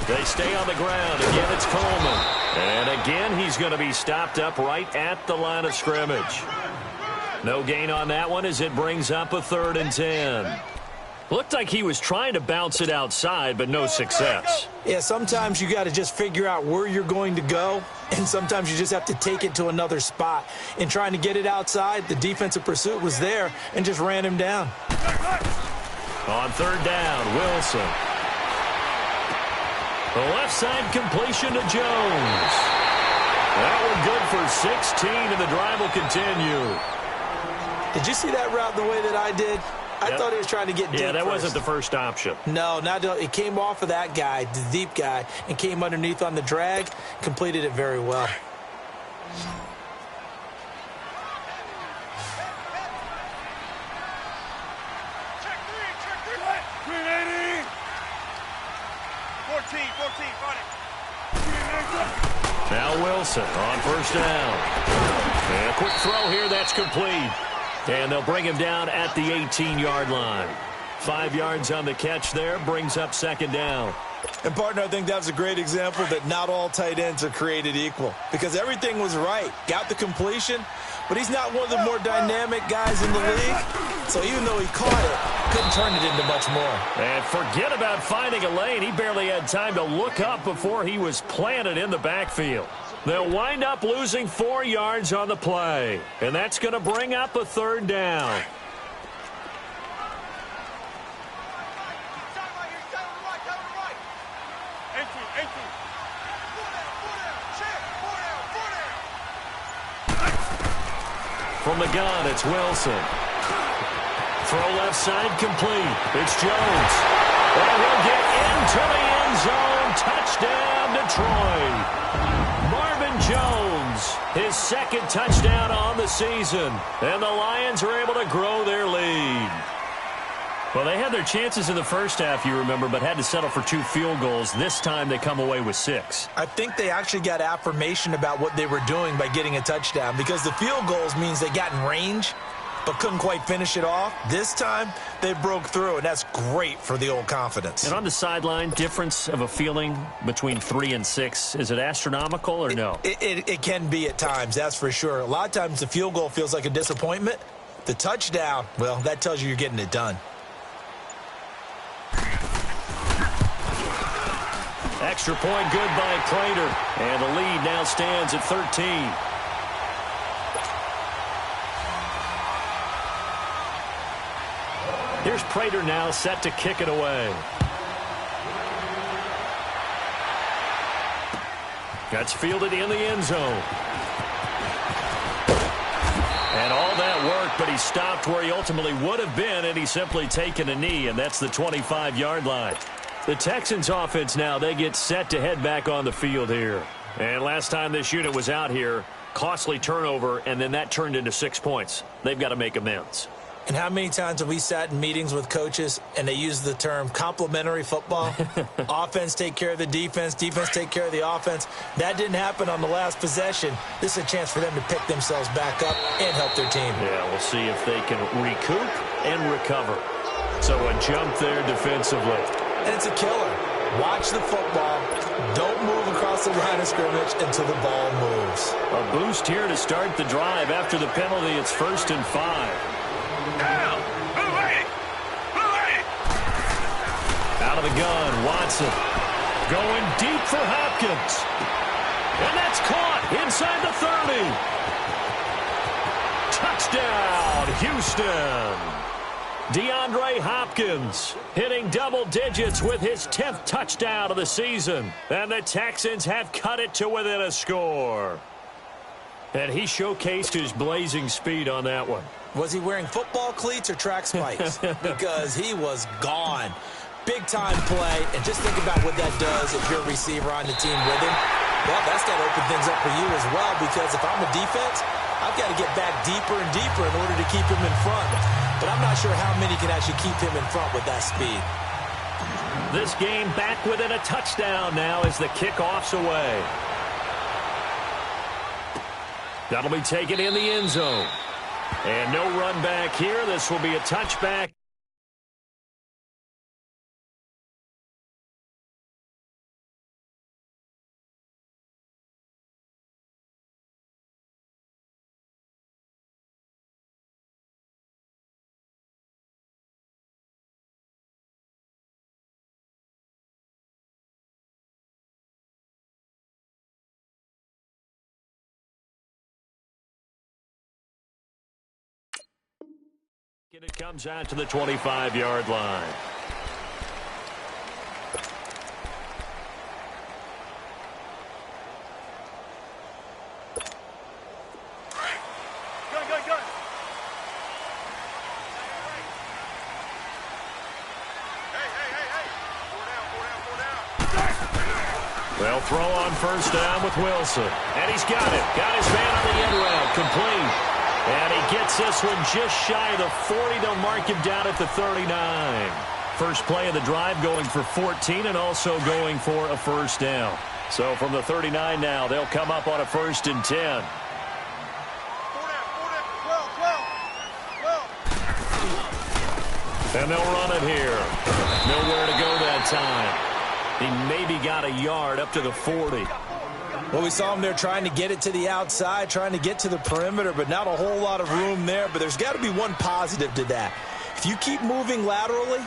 They stay on the ground. Again, it's Coleman. And again, he's going to be stopped up right at the line of scrimmage. No gain on that one as it brings up a 3rd and 10. Looked like he was trying to bounce it outside, but no success. Yeah, sometimes you got to just figure out where you're going to go, and sometimes you just have to take it to another spot. In trying to get it outside, the defensive pursuit was there and just ran him down. On 3rd down, Wilson. The left side completion to Jones. That one good for 16, and the drive will continue. Did you see that route the way that I did? I thought he was trying to get deep. Yeah, that first. wasn't the first option. No, it came off of that guy, the deep guy, and came underneath on the drag, completed it very well. Now Wilson on 1st down. And a quick throw here, that's complete. And they'll bring him down at the 18-yard line. 5 yards on the catch there, brings up 2nd down. And, partner, I think that was a great example that not all tight ends are created equal. Because everything was right. Got the completion, but he's not one of the more dynamic guys in the league. So even though he caught it, couldn't turn it into much more. And forget about finding a lane. He barely had time to look up before he was planted in the backfield. They'll wind up losing 4 yards on the play. And that's going to bring up a 3rd down. From the gun, it's Wilson. Throw left side complete. It's Jones. And he'll get into the end zone. Touchdown, Detroit. Marvin Jones, his 2nd touchdown on the season. And the Lions are able to grow their lead. Well, they had their chances in the first half, you remember, but had to settle for 2 field goals. This time they come away with 6. I think they actually got affirmation about what they were doing by getting a touchdown, because the field goals means they got in range but couldn't quite finish it off. This time they broke through, and that's great for the old confidence. And on the sideline, difference of a feeling between 3 and 6, is it astronomical or no? It can be at times, that's for sure. A lot of times the field goal feels like a disappointment. The touchdown, well, that tells you you're getting it done. Extra point good by Prater. And the lead now stands at 13. Here's Prater now set to kick it away. That's fielded in the end zone. And all that work, but he stopped where he ultimately would have been, and he's simply taken a knee, and that's the 25-yard line. The Texans offense now, they get set to head back on the field here. And last time this unit was out here, costly turnover, and then that turned into 6 points. They've got to make amends. And how many times have we sat in meetings with coaches and they use the term complementary football? Offense take care of the defense, defense take care of the offense. That didn't happen on the last possession. This is a chance for them to pick themselves back up and help their team. Yeah, we'll see if they can recoup and recover. So a jump there defensively. And it's a killer. Watch the football. Don't move across the line of scrimmage until the ball moves. A boost here to start the drive. After the penalty, it's 1st and 5. Down. Move it. Move it. Out of the gun, Watson. Going deep for Hopkins. And that's caught inside the 30. Touchdown, Houston. DeAndre Hopkins hitting double digits with his 10th touchdown of the season. And the Texans have cut it to within a score. And he showcased his blazing speed on that one. Was he wearing football cleats or track spikes? Because he was gone. Big-time play, and just think about what that does if you're a receiver on the team with him. Well, that's got to open things up for you as well, because if I'm a defense, I've got to get back deeper and deeper in order to keep him in front. But I'm not sure how many can actually keep him in front with that speed. This game back within a touchdown now as the kickoff's away. That'll be taken in the end zone. And no run back here. This will be a touchback. And it comes out to the 25-yard line. Go. Hey. They'll throw on 1st down with Wilson. And he's got it. Got his man on the end route. Complete. And he gets this one just shy of the 40. They'll mark him down at the 39. First play of the drive going for 14 and also going for a 1st down. So from the 39 now, they'll come up on a 1st and 10. And they'll run it here. Nowhere to go that time. He maybe got a yard up to the 40. Well, we saw him there trying to get it to the outside, trying to get to the perimeter, but not a whole lot of room there. But there's got to be one positive to that. If you keep moving laterally,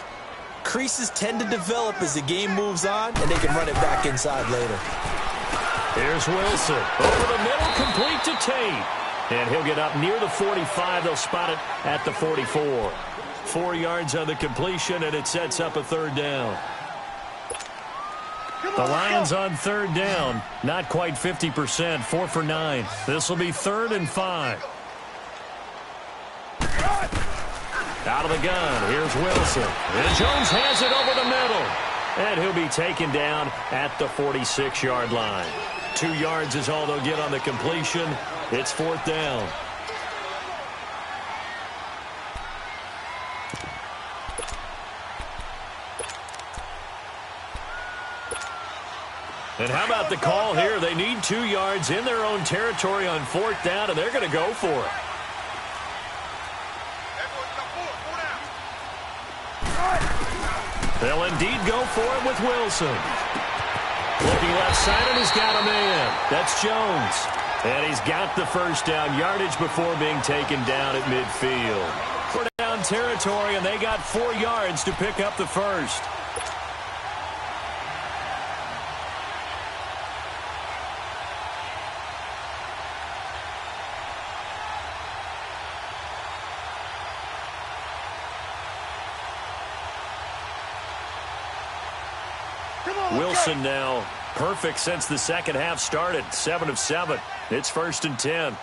creases tend to develop as the game moves on, and they can run it back inside later. Here's Wilson. Over the middle, complete to Tate. And he'll get up near the 45. They'll spot it at the 44. 4 yards on the completion, and it sets up a 3rd down. The Lions on 3rd down. Not quite 50%. 4 for 9. This will be 3rd and 5. Out of the gun. Here's Wilson. And Jones has it over the middle. And he'll be taken down at the 46-yard line. 2 yards is all they'll get on the completion. It's 4th down. And how about the call here? They need 2 yards in their own territory on 4th down, and they're going to go for it. They'll indeed go for it with Wilson. Looking left side, and he's got a man. That's Jones. And he's got the 1st down yardage before being taken down at midfield. 4th down territory, and they got 4 yards to pick up the 1st. Wilson now perfect since the second half started. 7 of 7. It's 1st and 10.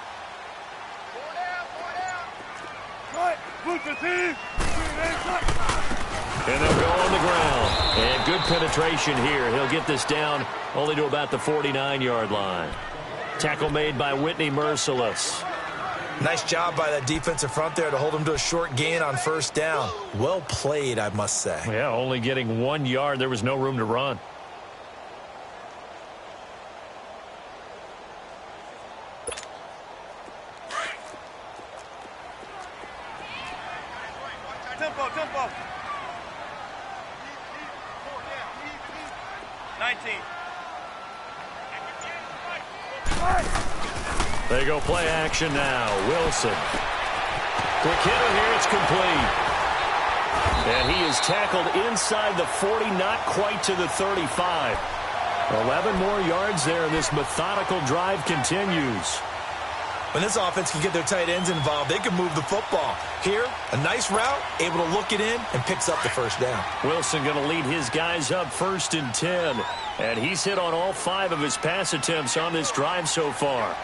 And they'll go on the ground. And good penetration here. He'll get this down only to about the 49-yard line. Tackle made by Whitney Merciless. Nice job by that defensive front there to hold him to a short gain on first down. Well played, I must say. Yeah, only getting 1 yard. There was no room to run. Tempo. 19. They go play action now. Wilson. Quick hitter here. It's complete. And he is tackled inside the 40, not quite to the 35. 11 more yards there, and this methodical drive continues. When this offense can get their tight ends involved, they can move the football. Here, a nice route, able to look it in, and picks up the first down. Wilson going to lead his guys up 1st and 10. And he's hit on all 5 of his pass attempts on this drive so far.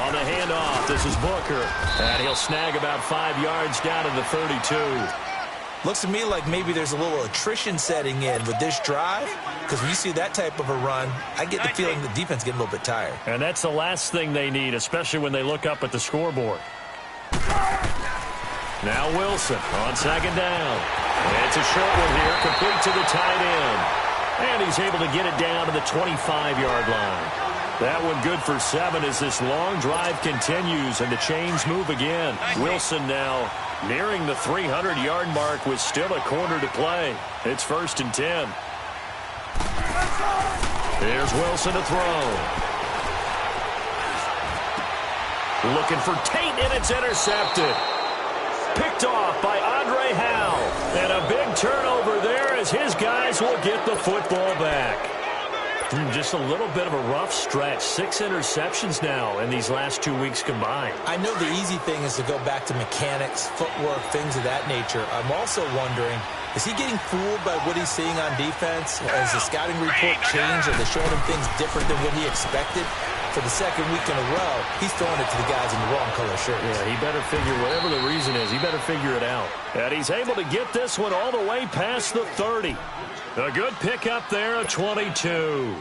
On the handoff, this is Booker. And he'll snag about 5 yards down to the 32. Looks to me like maybe there's a little attrition setting in with this drive, because when you see that type of a run, I get the feeling the defense getting a little bit tired. And that's the last thing they need, especially when they look up at the scoreboard. Now Wilson on 2nd down. It's a short one here, complete to the tight end. And he's able to get it down to the 25-yard line. That one good for 7 as this long drive continues and the chains move again. Wilson now nearing the 300-yard mark with still a quarter to play. It's 1st and 10. Here's Wilson to throw. Looking for Tate, and it's intercepted. Picked off by Andre Howe. And a big turnover there as his guys will get the football back. Just a little bit of a rough stretch. 6 interceptions now in these last 2 weeks combined. I know the easy thing is to go back to mechanics, footwork, things of that nature. I'm also wondering, is he getting fooled by what he's seeing on defense? Has the scouting report changed? Are they showing him things different than what he expected? For the 2nd week in a row, he's throwing it to the guys in the wrong color shirts. Yeah, he better figure, whatever the reason is, he better figure it out. And he's able to get this one all the way past the 30. A good pickup there, a 22.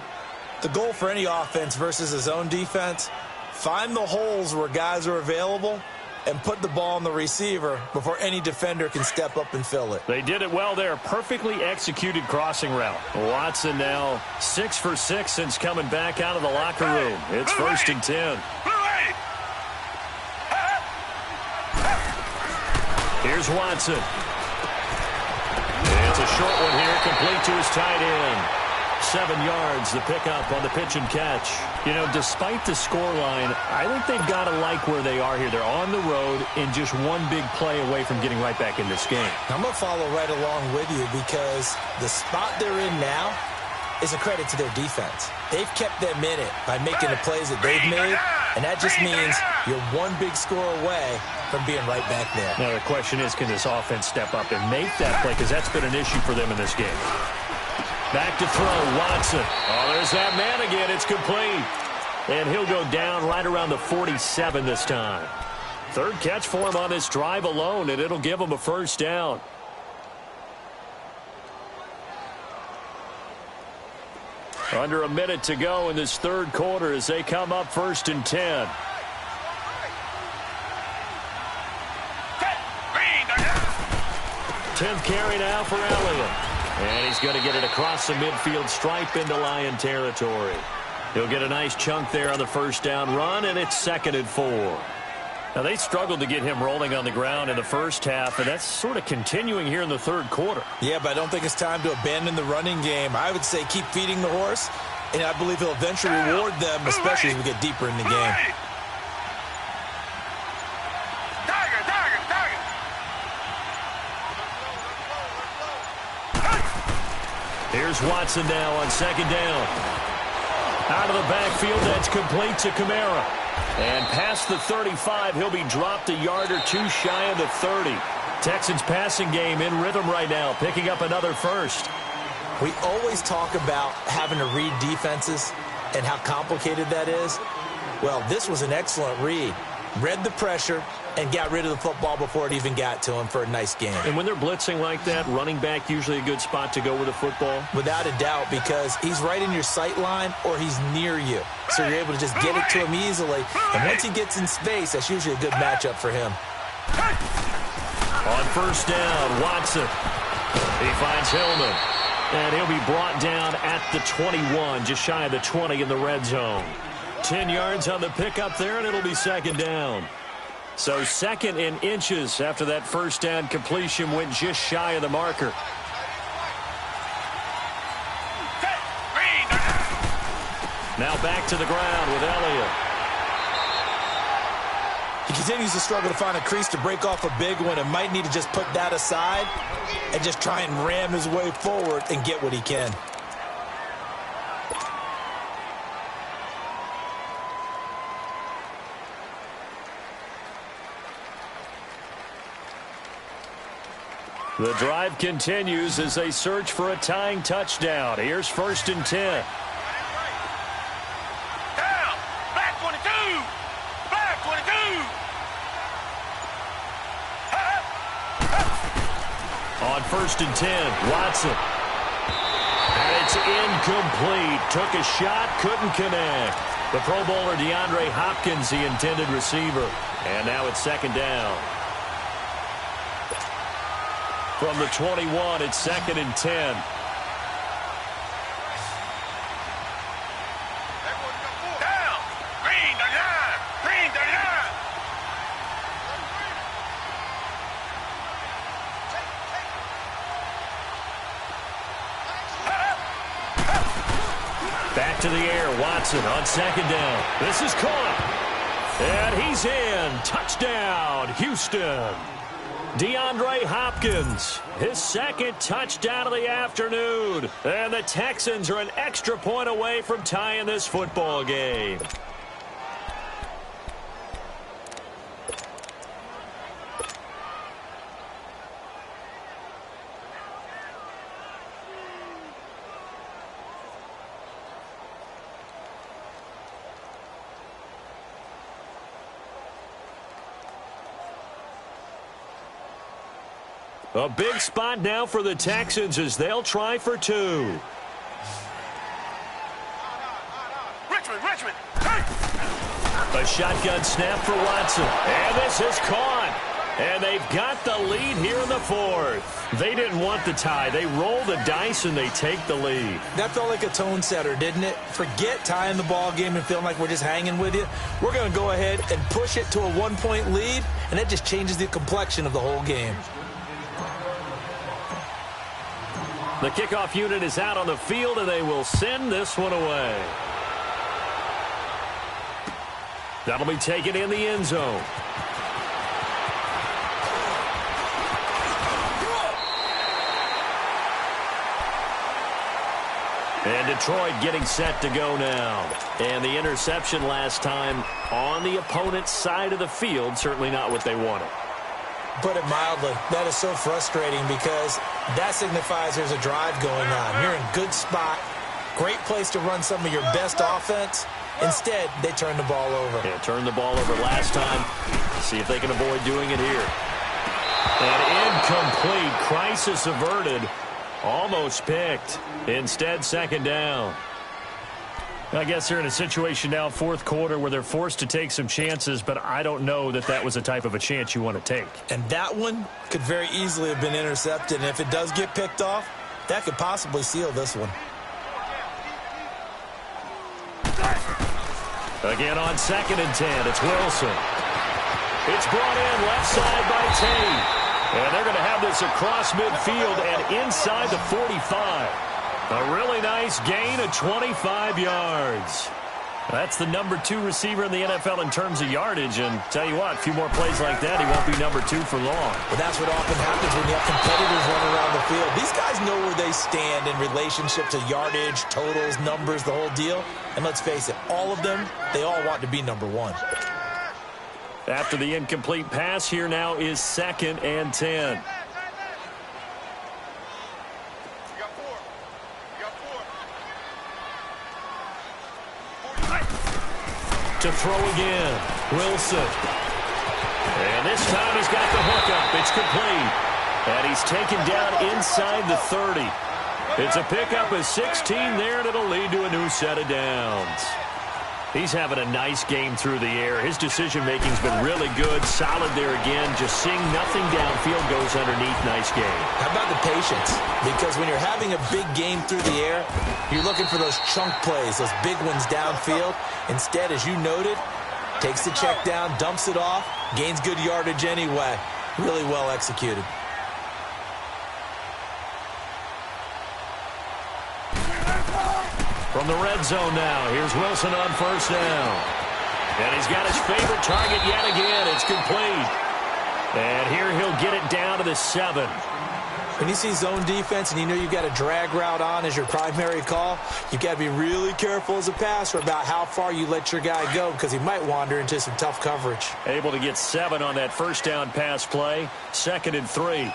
The goal for any offense versus his own defense, find the holes where guys are available and put the ball on the receiver before any defender can step up and fill it. They did it well there. Perfectly executed crossing route. Watson now 6 for 6 since coming back out of the locker room. It's 1st and 10. Here's Watson. It's a short one here, complete to his tight end. 7 yards, the pickup on the pitch and catch. You know, despite the scoreline, I think they've got to like where they are here. They're on the road and just one big play away from getting right back in this game. I'm going to follow right along with you because the spot they're in now is a credit to their defense. They've kept them in it by making the plays that they've made, and that just means you're one big score away from being right back there. Now, the question is, can this offense step up and make that play? Because that's been an issue for them in this game. Back to throw, Watson. Oh, there's that man again. It's complete. And he'll go down right around the 47 this time. 3rd catch for him on this drive alone, and it'll give him a 1st down. Under a minute to go in this 3rd quarter as they come up 1st and 10. Tenth carry now for Elliott. And he's going to get it across the midfield stripe into Lion territory. He'll get a nice chunk there on the 1st down run, and it's 2nd and 4. Now, they struggled to get him rolling on the ground in the first half, and that's sort of continuing here in the 3rd quarter. Yeah, but I don't think it's time to abandon the running game. I would say keep feeding the horse, and I believe he'll eventually reward them, especially as we get deeper in the game. Here's Watson now on 2nd down. Out of the backfield, that's complete to Kamara. And past the 35, he'll be dropped a yard or 2 shy of the 30. Texans passing game in rhythm right now, picking up another 1st. We always talk about having to read defenses and how complicated that is. Well, this was an excellent read. Read the pressure, and got rid of the football before it even got to him for a nice gain. And when they're blitzing like that, running back usually a good spot to go with the football? Without a doubt, because he's right in your sight line or he's near you. So you're able to just get it to him easily. And once he gets in space, that's usually a good matchup for him. On first down, Watson. He finds Hillman. And he'll be brought down at the 21, just shy of the 20 in the red zone. 10 yards on the pickup there, and it'll be second down. So second in inches after that first down completion went just shy of the marker. Now back to the ground with Elliott. He continues to struggle to find a crease to break off a big one and might need to just put that aside and just try and ram his way forward and get what he can. The drive continues as they search for a tying touchdown. Here's first and 10. Down. Back 22. Back 22. On first and 10, Watson. And it's incomplete. Took a shot, couldn't connect. The Pro Bowler DeAndre Hopkins, the intended receiver. And now it's second down. From the 21, it's second and 10. Down. Green 39. Green 39. Back to the air, Watson on second down. This is caught. And he's in. Touchdown, Houston. DeAndre Hopkins, his second touchdown of the afternoon. And the Texans are an extra point away from tying this football game. A big spot now for the Texans as they'll try for two. Richmond. A shotgun snap for Watson. And this is caught. And they've got the lead here in the fourth. They didn't want the tie. They roll the dice and they take the lead. That felt like a tone setter, didn't it? Forget tying the ball game and feeling like we're just hanging with you. We're going to go ahead and push it to a one-point lead, and that just changes the complexion of the whole game. The kickoff unit is out on the field, and they will send this one away. That'll be taken in the end zone. And Detroit getting set to go now. And the interception last time on the opponent's side of the field, certainly not what they wanted. Put it mildly, that is so frustrating because that signifies there's a drive going on. You're in good spot, great place to run some of your best offense. Instead, they turn the ball over. Yeah, turned the ball over last time. See if they can avoid doing it here. And incomplete. Crisis averted. Almost picked. Instead, second down. I guess they're in a situation now, fourth quarter, where they're forced to take some chances, but I don't know that that was the type of a chance you want to take. And that one could very easily have been intercepted. And if it does get picked off, that could possibly seal this one. Again on second and 10, it's Wilson. It's brought in left side by Tate. And they're going to have this across midfield and inside the 45. A really nice gain of 25 yards. That's the number 2 receiver in the NFL in terms of yardage. And tell you what, a few more plays like that, he won't be number 2 for long. But that's what often happens when you have competitors running around the field. These guys know where they stand in relationship to yardage, totals, numbers, the whole deal. And let's face it, all of them, they all want to be number 1. After the incomplete pass, here now is second and 10. To throw again, Wilson. And this time he's got the hook up. It's complete. And he's taken down inside the 30. It's a pickup of 16 there, and it'll lead to a new set of downs. He's having a nice game through the air. His decision-making's been really good. Solid there again. Just seeing nothing downfield goes underneath. Nice game. How about the patience? Because when you're having a big game through the air, you're looking for those chunk plays, those big ones downfield. Instead, as you noted, takes the check down, dumps it off, gains good yardage anyway. Really well executed. From the red zone now, here's Wilson on first down. And he's got his favorite target yet again. It's complete. And here he'll get it down to the 7. When you see zone defense and you know you've got a drag route on as your primary call, you've got to be really careful as a passer about how far you let your guy go because he might wander into some tough coverage. Able to get 7 on that first down pass play. 2nd and 3.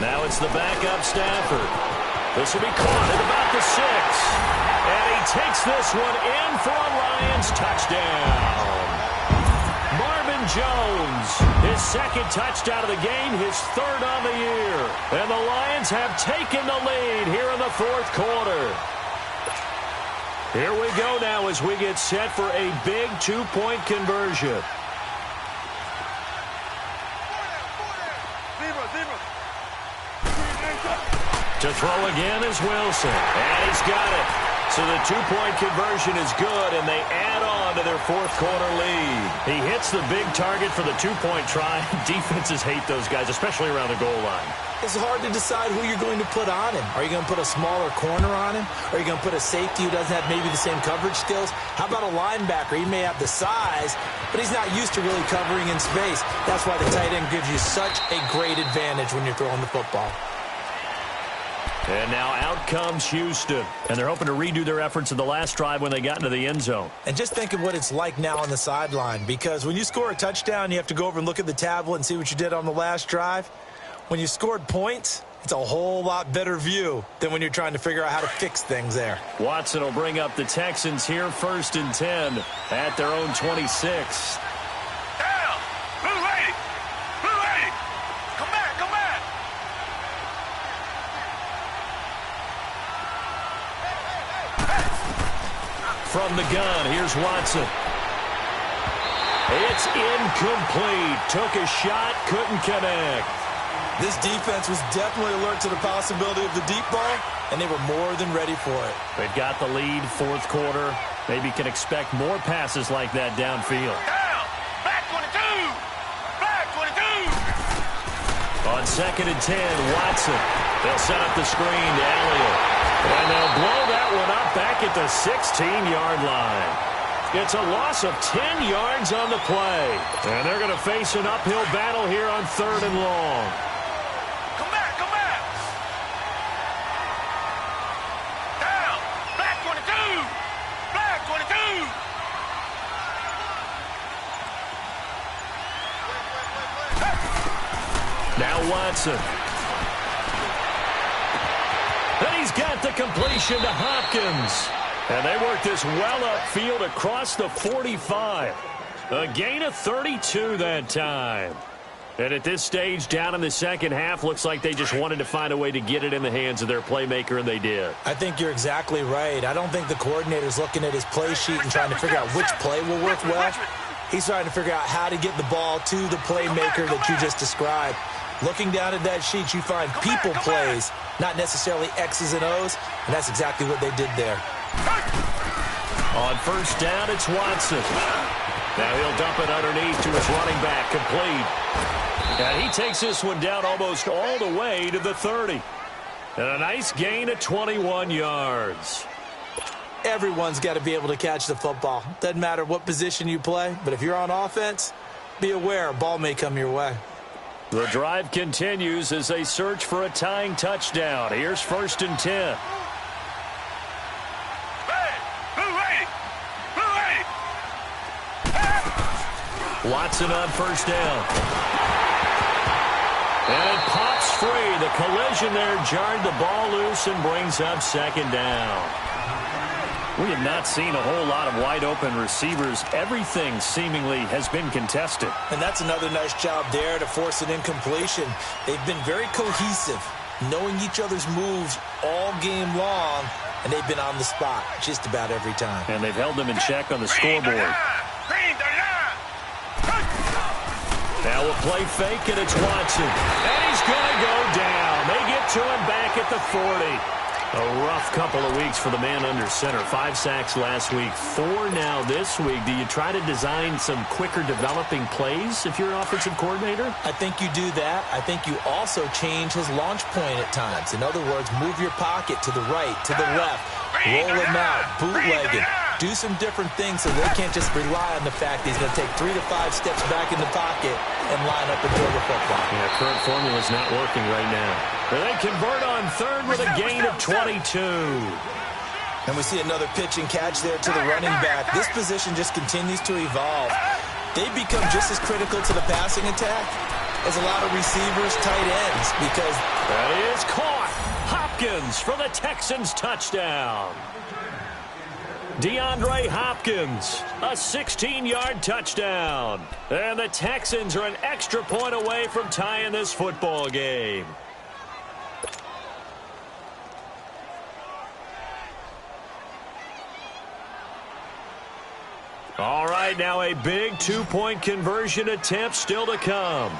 Now it's the backup Stafford. This will be caught at about the 6. And he takes this one in for a Lions touchdown. Marvin Jones, his 2nd touchdown of the game, his 3rd on the year. And the Lions have taken the lead here in the 4th quarter. Here we go now as we get set for a big 2-point conversion. To throw again is Wilson. And he's got it. So the 2-point conversion is good, and they add on to their 4th quarter lead. He hits the big target for the 2-point try. Defenses hate those guys, especially around the goal line. It's hard to decide who you're going to put on him. Are you going to put a smaller corner on him? Are you going to put a safety who doesn't have maybe the same coverage skills? How about a linebacker? He may have the size, but he's not used to really covering in space. That's why the tight end gives you such a great advantage when you're throwing the football. And now out comes Houston. And they're hoping to redo their efforts in the last drive when they got into the end zone. And just think of what it's like now on the sideline. Because when you score a touchdown, you have to go over and look at the tablet and see what you did on the last drive. When you scored points, it's a whole lot better view than when you're trying to figure out how to fix things there. Watson will bring up the Texans here 1st and 10 at their own 26. Down. Blue lady. Blue lady. Come back. Come back. From the gun, here's Watson. It's incomplete. Took a shot, couldn't connect. This defense was definitely alert to the possibility of the deep ball, and they were more than ready for it. They've got the lead, 4th quarter. Maybe can expect more passes like that downfield. Down. Back 22. Back 22. On 2nd and 10, Watson. They'll set up the screen to Elliott. And they'll blow that one up back at the 16-yard line. It's a loss of 10 yards on the play. And they're going to face an uphill battle here on 3rd and long. Come back. Come back. Down. Back 22. Back 22. Now Watson. And he's got the completion to Hopkins. And they work this well upfield across the 45. A gain of 32 that time. And at this stage, down in the second half, looks like they just wanted to find a way to get it in the hands of their playmaker, and they did. I think you're exactly right. I don't think the coordinator's looking at his play sheet and trying to figure out which play will work well. He's trying to figure out how to get the ball to the playmaker that you just described. Looking down at that sheet, you find people plays, not necessarily X's and O's, and that's exactly what they did there. On first down, it's Watson. Now he'll dump it underneath to his running back, complete. And he takes this one down almost all the way to the 30. And a nice gain of 21 yards. Everyone's got to be able to catch the football. Doesn't matter what position you play, but if you're on offense, be aware a ball may come your way. The drive continues as they search for a tying touchdown. Here's 1st and 10. Watson on first down. And it pops free. The collision there jarred the ball loose and brings up 2nd down. We have not seen a whole lot of wide-open receivers. Everything seemingly has been contested. And that's another nice job there to force an incompletion. They've been very cohesive, knowing each other's moves all game long, and they've been on the spot just about every time. And they've held them in check on the scoreboard. Now a play fake, and it's Watson. And he's going to go down. They get to him back at the 40. A rough couple of weeks for the man under center. 5 sacks last week, 4 now this week. Do you try to design some quicker developing plays if you're an offensive coordinator? I think you do that. I think you also change his launch point at times. In other words, move your pocket to the right, to the left, roll him out, bootleg it. Do some different things so they can't just rely on the fact he's going to take 3 to 5 steps back in the pocket and line up and throw the football. Yeah, current formula's not working right now. They convert on third with a gain of 22. And we see another pitch and catch there to the running back. This position just continues to evolve. They become just as critical to the passing attack as a lot of receivers, tight ends, because that is caught. Hopkins for the Texans touchdown. DeAndre Hopkins, a 16-yard touchdown. And the Texans are an extra point away from tying this football game. All right, now a big 2-point conversion attempt still to come.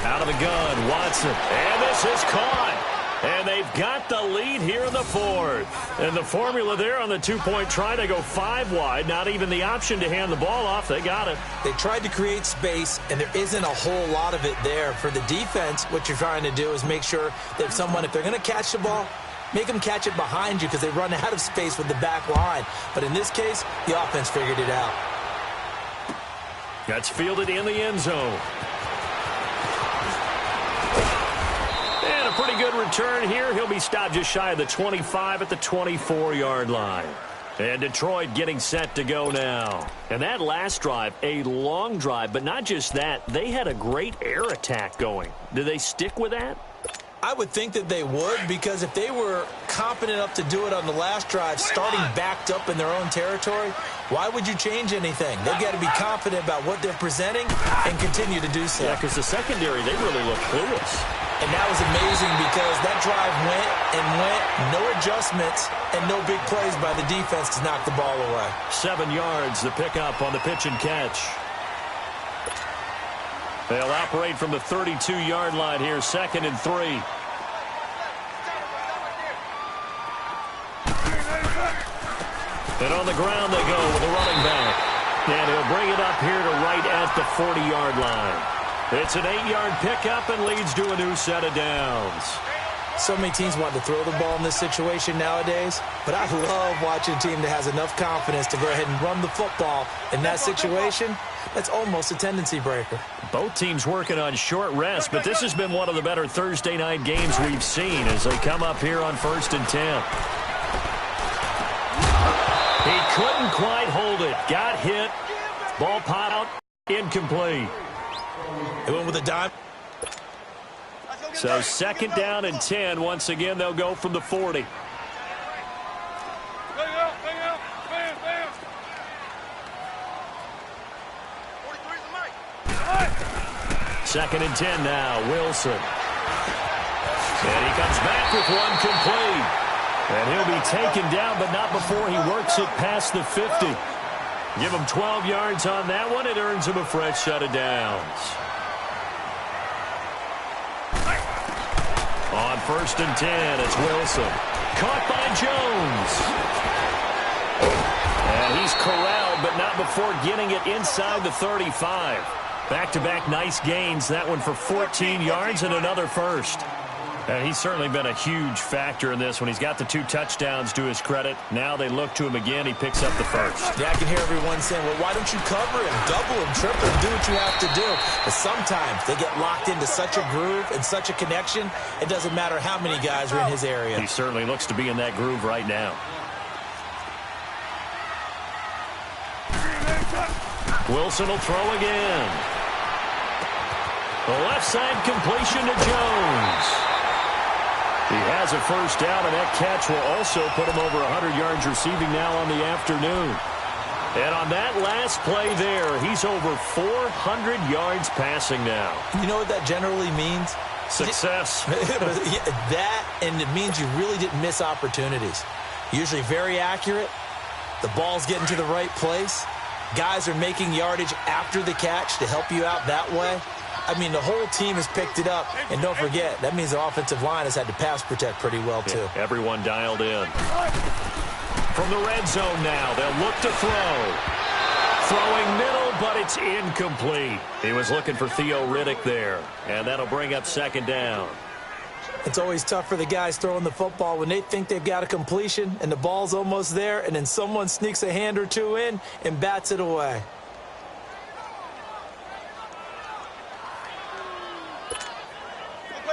Out of the gun, Watson. And this is caught. And they've got the lead here in the 4th. And the formula there on the 2-point try to go 5 wide. Not even the option to hand the ball off. They got it. They tried to create space, and there isn't a whole lot of it there. For the defense, what you're trying to do is make sure that if they're going to catch the ball, make them catch it behind you because they run out of space with the back line. But in this case, the offense figured it out. That's fielded in the end zone. And a pretty good return here. He'll be stopped just shy of the 25 at the 24-yard line. And Detroit getting set to go now. And that last drive, a long drive, but not just that. They had a great air attack going. Do they stick with that? I would think that they would, because if they were competent enough to do it on the last drive, starting backed up in their own territory, why would you change anything? They've got to be confident about what they're presenting and continue to do so. Yeah, because the secondary, they really look clueless. And that was amazing because that drive went and went, no adjustments, and no big plays by the defense to knock the ball away. 7 yards, the pickup on the pitch and catch. They'll operate from the 32-yard line here, 2nd and 3. And on the ground they go with the running back. And he'll bring it up here to right at the 40-yard line. It's an 8-yard pickup and leads to a new set of downs. So many teams want to throw the ball in this situation nowadays, but I love watching a team that has enough confidence to go ahead and run the football in that situation. That's almost a tendency breaker. Both teams working on short rest, but this has been one of the better Thursday night games we've seen as they come up here on 1st and 10. He couldn't quite hold it. Got hit. Ball pot out. Incomplete. They went with a dime. So 2nd down and 10. Once again, they'll go from the 40. Second and 10 now, Wilson. And he comes back with one complete. And he'll be taken down, but not before he works it past the 50. Give him 12 yards on that one. It earns him a fresh set of downs. On 1st and 10, it's Wilson. Caught by Jones. And he's corralled, but not before getting it inside the 35. Back-to-back nice gains. That one for 14 yards and another first. And he's certainly been a huge factor in this when he's got the 2 touchdowns to his credit. Now they look to him again. He picks up the first. Yeah, I can hear everyone saying, well, why don't you cover him, double him, triple him, do what you have to do. But sometimes they get locked into such a groove and such a connection, it doesn't matter how many guys are in his area. He certainly looks to be in that groove right now. Wilson will throw again. The left side completion to Jones. He has a first down, and that catch will also put him over 100 yards receiving now on the afternoon. And on that last play there, he's over 400 yards passing now. You know what that generally means? Success. That, and it means you really didn't miss opportunities. Usually very accurate. The ball's getting to the right place. Guys are making yardage after the catch to help you out that way. I mean, the whole team has picked it up. And don't forget, that means the offensive line has had to pass protect pretty well, too. Yeah, everyone dialed in. From the red zone now, they'll look to throw. Throwing middle, but it's incomplete. He was looking for Theo Riddick there, and that'll bring up second down. It's always tough for the guys throwing the football when they think they've got a completion and the ball's almost there, and then someone sneaks a hand or two in and bats it away.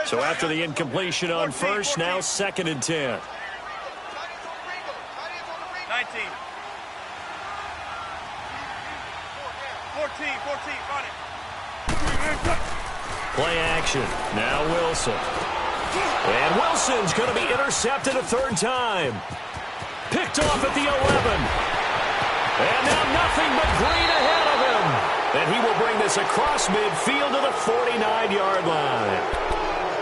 So after the incompletion on first, now 2nd and 10. 19. 14, run it. Play action. Now Wilson. And Wilson's going to be intercepted a third time. Picked off at the 11. And now nothing but green ahead of him. And he will bring this across midfield to the 49-yard line.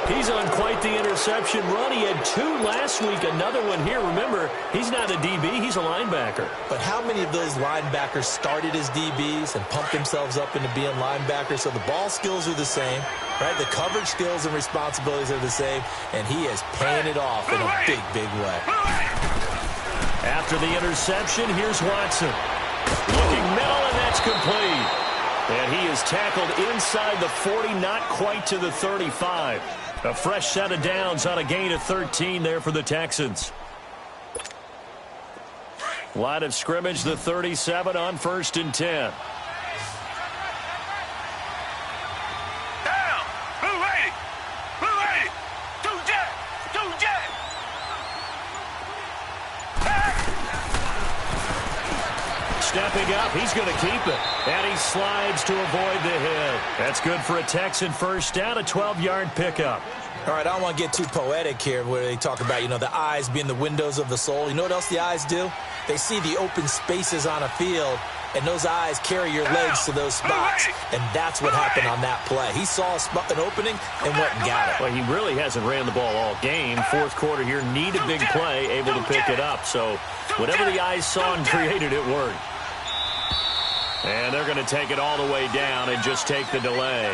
He's on quite the interception run. He had 2 last week, another one here. Remember, he's not a DB, he's a linebacker. But how many of those linebackers started as DBs and pumped themselves up into being linebackers? So the ball skills are the same, right? The coverage skills and responsibilities are the same, and he is paying it off in a big, big way. After the interception, here's Watson. Looking middle, and that's complete. And he is tackled inside the 40, not quite to the 35. A fresh set of downs on a gain of 13 there for the Texans. Line of scrimmage, the 37 on 1st and 10. Down. Blue 80. Blue 80. Two jet. Stepping up, he's going to keep it. And he slides to avoid the hit. That's good for a Texan first down, a 12-yard pickup. All right, I don't want to get too poetic here where they talk about, the eyes being the windows of the soul. You know what else the eyes do? They see the open spaces on a field, and those eyes carry your legs to those spots. And that's what happened on that play. He saw an opening and went and got it. Well, he really hasn't ran the ball all game. Fourth quarter here, need a big play, able to pick it up. So whatever the eyes saw and created, it worked. And they're going to take it all the way down and just take the delay.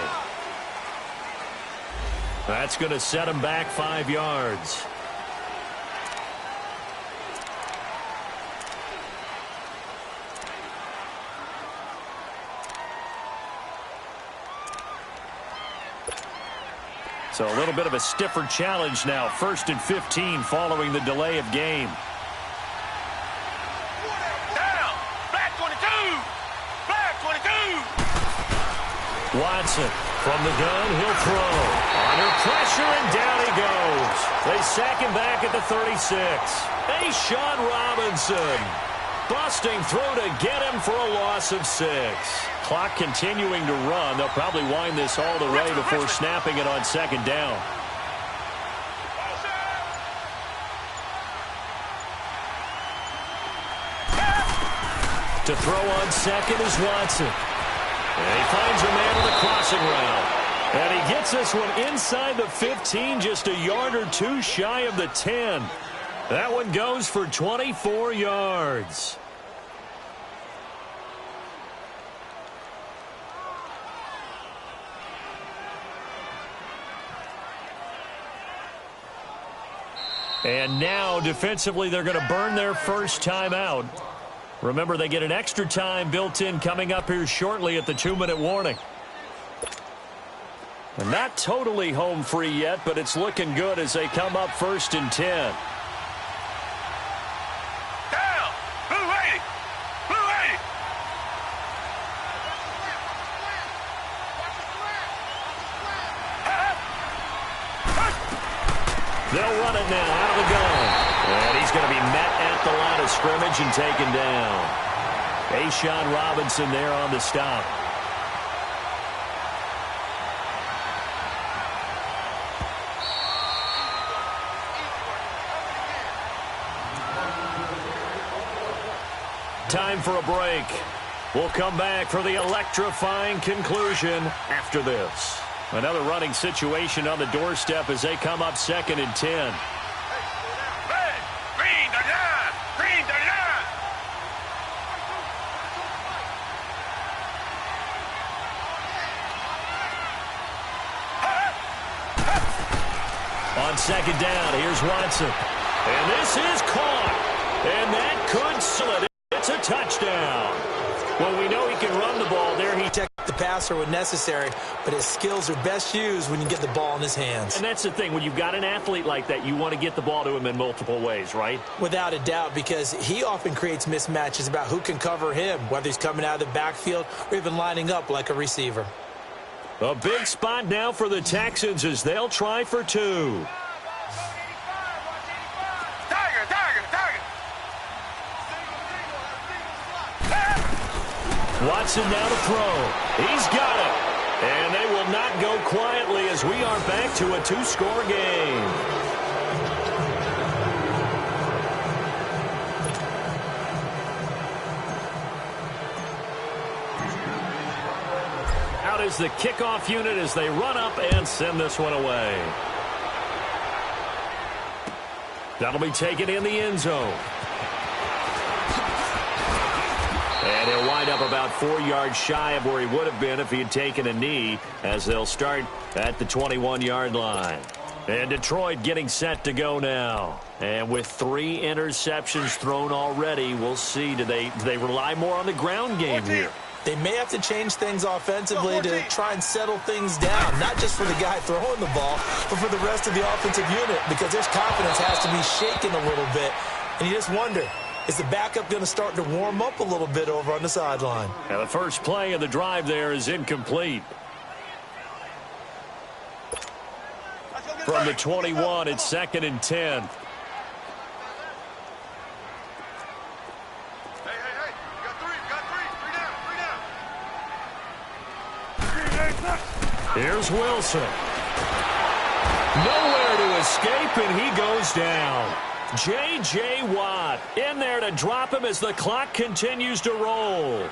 That's going to set him back 5 yards. So a little bit of a stiffer challenge now. 1st and 15 following the delay of game. Down. Black 22. Black 22. Watson from the gun, he'll throw. Under pressure, and down he goes. They sack him back at the 36. Sean Robinson busting through to get him for a loss of 6. Clock continuing to run. They'll probably wind this all the way before snapping it on 2nd down. To throw on 2nd is Watson. And he finds a man on the crossing route. And he gets this one inside the 15, just a yard or 2 shy of the 10. That one goes for 24 yards. And now, defensively, they're going to burn their first timeout. Remember, they get an extra time built in coming up here shortly at the 2-minute warning. And not totally home free yet, but it's looking good as they come up 1st and 10. Down. Blue 80. Blue 80. They'll run it now out of the gun. And he's going to be met at the line of scrimmage and taken down. Sean Robinson there on the stop. Time for a break. We'll come back for the electrifying conclusion after this. Another running situation on the doorstep as they come up 2nd and 10. Red, green, the line. Green, the line. On 2nd down, here's Watson. And this is caught. And that could slit it. It's a touchdown. Well, we know he can run the ball there. He Protect the passer when necessary, but his skills are best used when you get the ball in his hands. And that's the thing. When you've got an athlete like that, you want to get the ball to him in multiple ways, right? Without a doubt, because he often creates mismatches about who can cover him, whether he's coming out of the backfield or even lining up like a receiver. A big spot now for the Texans as they'll try for 2. Watson now to throw. He's got it. And they will not go quietly as we are back to a 2-score game. Out is the kickoff unit as they run up and send this one away. That'll be taken in the end zone. And he'll wind up about 4 yards shy of where he would have been if he had taken a knee, as they'll start at the 21-yard line. And Detroit getting set to go now. And with 3 interceptions thrown already, we'll see. Do they rely more on the ground game here? They may have to change things offensively to try and settle things down, not just for the guy throwing the ball, but for the rest of the offensive unit, because their confidence has to be shaken a little bit. And you just wonder, is the backup going to start to warm up a little bit over on the sideline? And the first play of the drive there is incomplete. From the 21, it's 2nd and 10. Hey, you got three. Here's Wilson. Nowhere to escape, and he goes down. J.J. Watt in there to drop him as the clock continues to roll.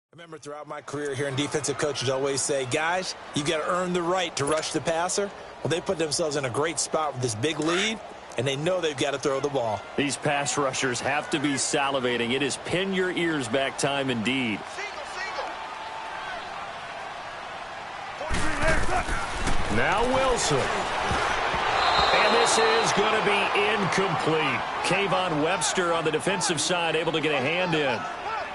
I remember throughout my career here in defensive coaches always say, guys, you got to earn the right to rush the passer. Well, they put themselves in a great spot with this big lead, and they know they've got to throw the ball. These pass rushers have to be salivating. It is pin your ears back time indeed. Now Wilson. And this is going to be incomplete. Kayvon Webster on the defensive side able to get a hand in.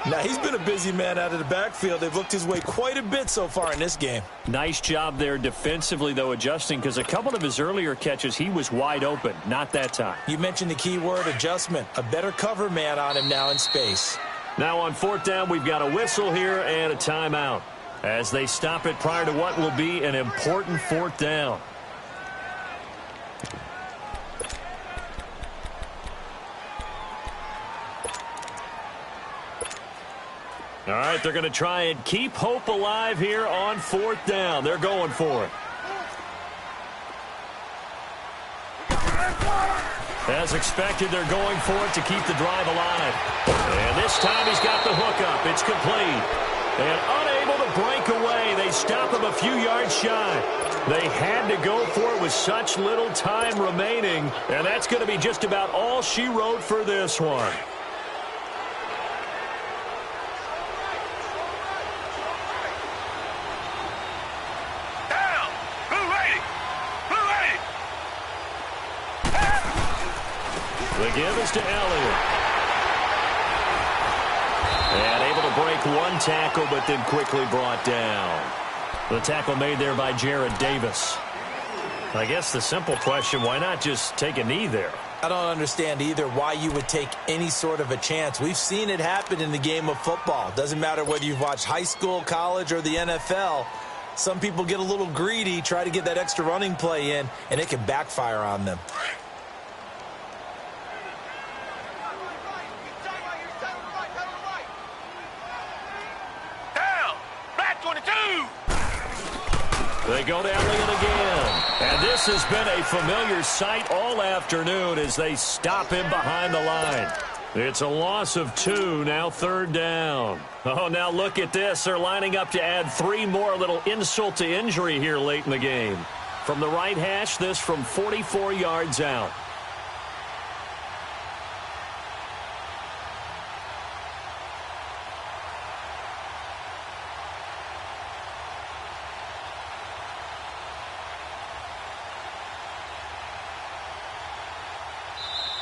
Now, he's been a busy man out of the backfield. They've looked his way quite a bit so far in this game. Nice job there defensively, though, adjusting, because a couple of his earlier catches, he was wide open. Not that time. You mentioned the key word, adjustment. A better cover man on him now in space. Now on 4th down, we've got a whistle here and a timeout as they stop it prior to what will be an important 4th down. All right, they're going to try and keep hope alive here on 4th down. They're going for it. As expected, they're going for it to keep the drive alive. And this time he's got the hookup. It's complete. And unable to break away. They stop him a few yards shy. They had to go for it with such little time remaining. And that's going to be just about all she wrote for this one. The give is to Elliott. And able to break one tackle, but then quickly brought down. The tackle made there by Jared Davis. I guess the simple question, why not just take a knee there? I don't understand either why you would take any sort of a chance. We've seen it happen in the game of football. Doesn't matter whether you've watched high school, college, or the NFL. Some people get a little greedy, try to get that extra running play in, and it can backfire on them. Down. Black 22. They go down it again. And this has been a familiar sight all afternoon as they stop him behind the line. It's a loss of 2, now 3rd down. Oh, now look at this. They're lining up to add 3 more, a little insult to injury here late in the game. From the right hash, this from 44 yards out.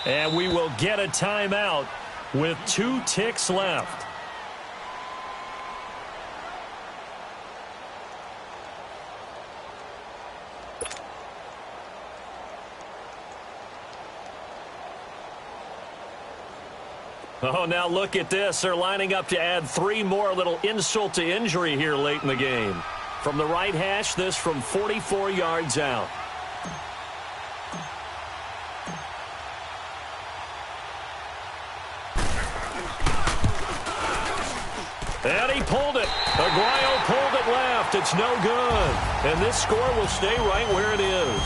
And we will get a timeout with 2 ticks left. Oh, now look at this. They're lining up to add 3 more, a little insult to injury here late in the game. From the right hash, this from 44 yards out. And he pulled it. Aguayo pulled it left. It's no good. And this score will stay right where it is.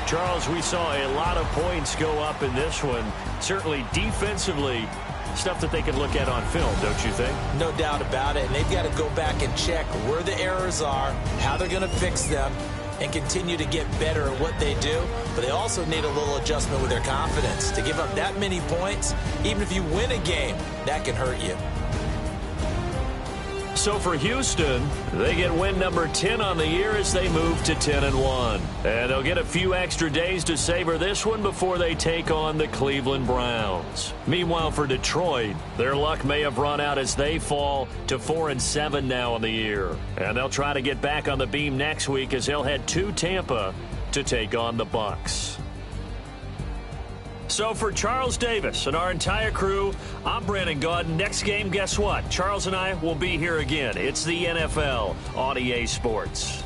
Charles, we saw a lot of points go up in this one. Certainly defensively, stuff that they can look at on film, don't you think? No doubt about it. And they've got to go back and check where the errors are, how they're going to fix them, and continue to get better at what they do. But they also need a little adjustment with their confidence. To give up that many points, even if you win a game, that can hurt you. So for Houston, they get win number 10 on the year as they move to 10-1. And they'll get a few extra days to savor this one before they take on the Cleveland Browns. Meanwhile, for Detroit, their luck may have run out as they fall to 4-7 now on the year. And they'll try to get back on the beam next week as they'll head to Tampa to take on the Bucs. So for Charles Davis and our entire crew, I'm Brandon Gaudin. Next game, guess what? Charles and I will be here again. It's the NFL on EA Sports.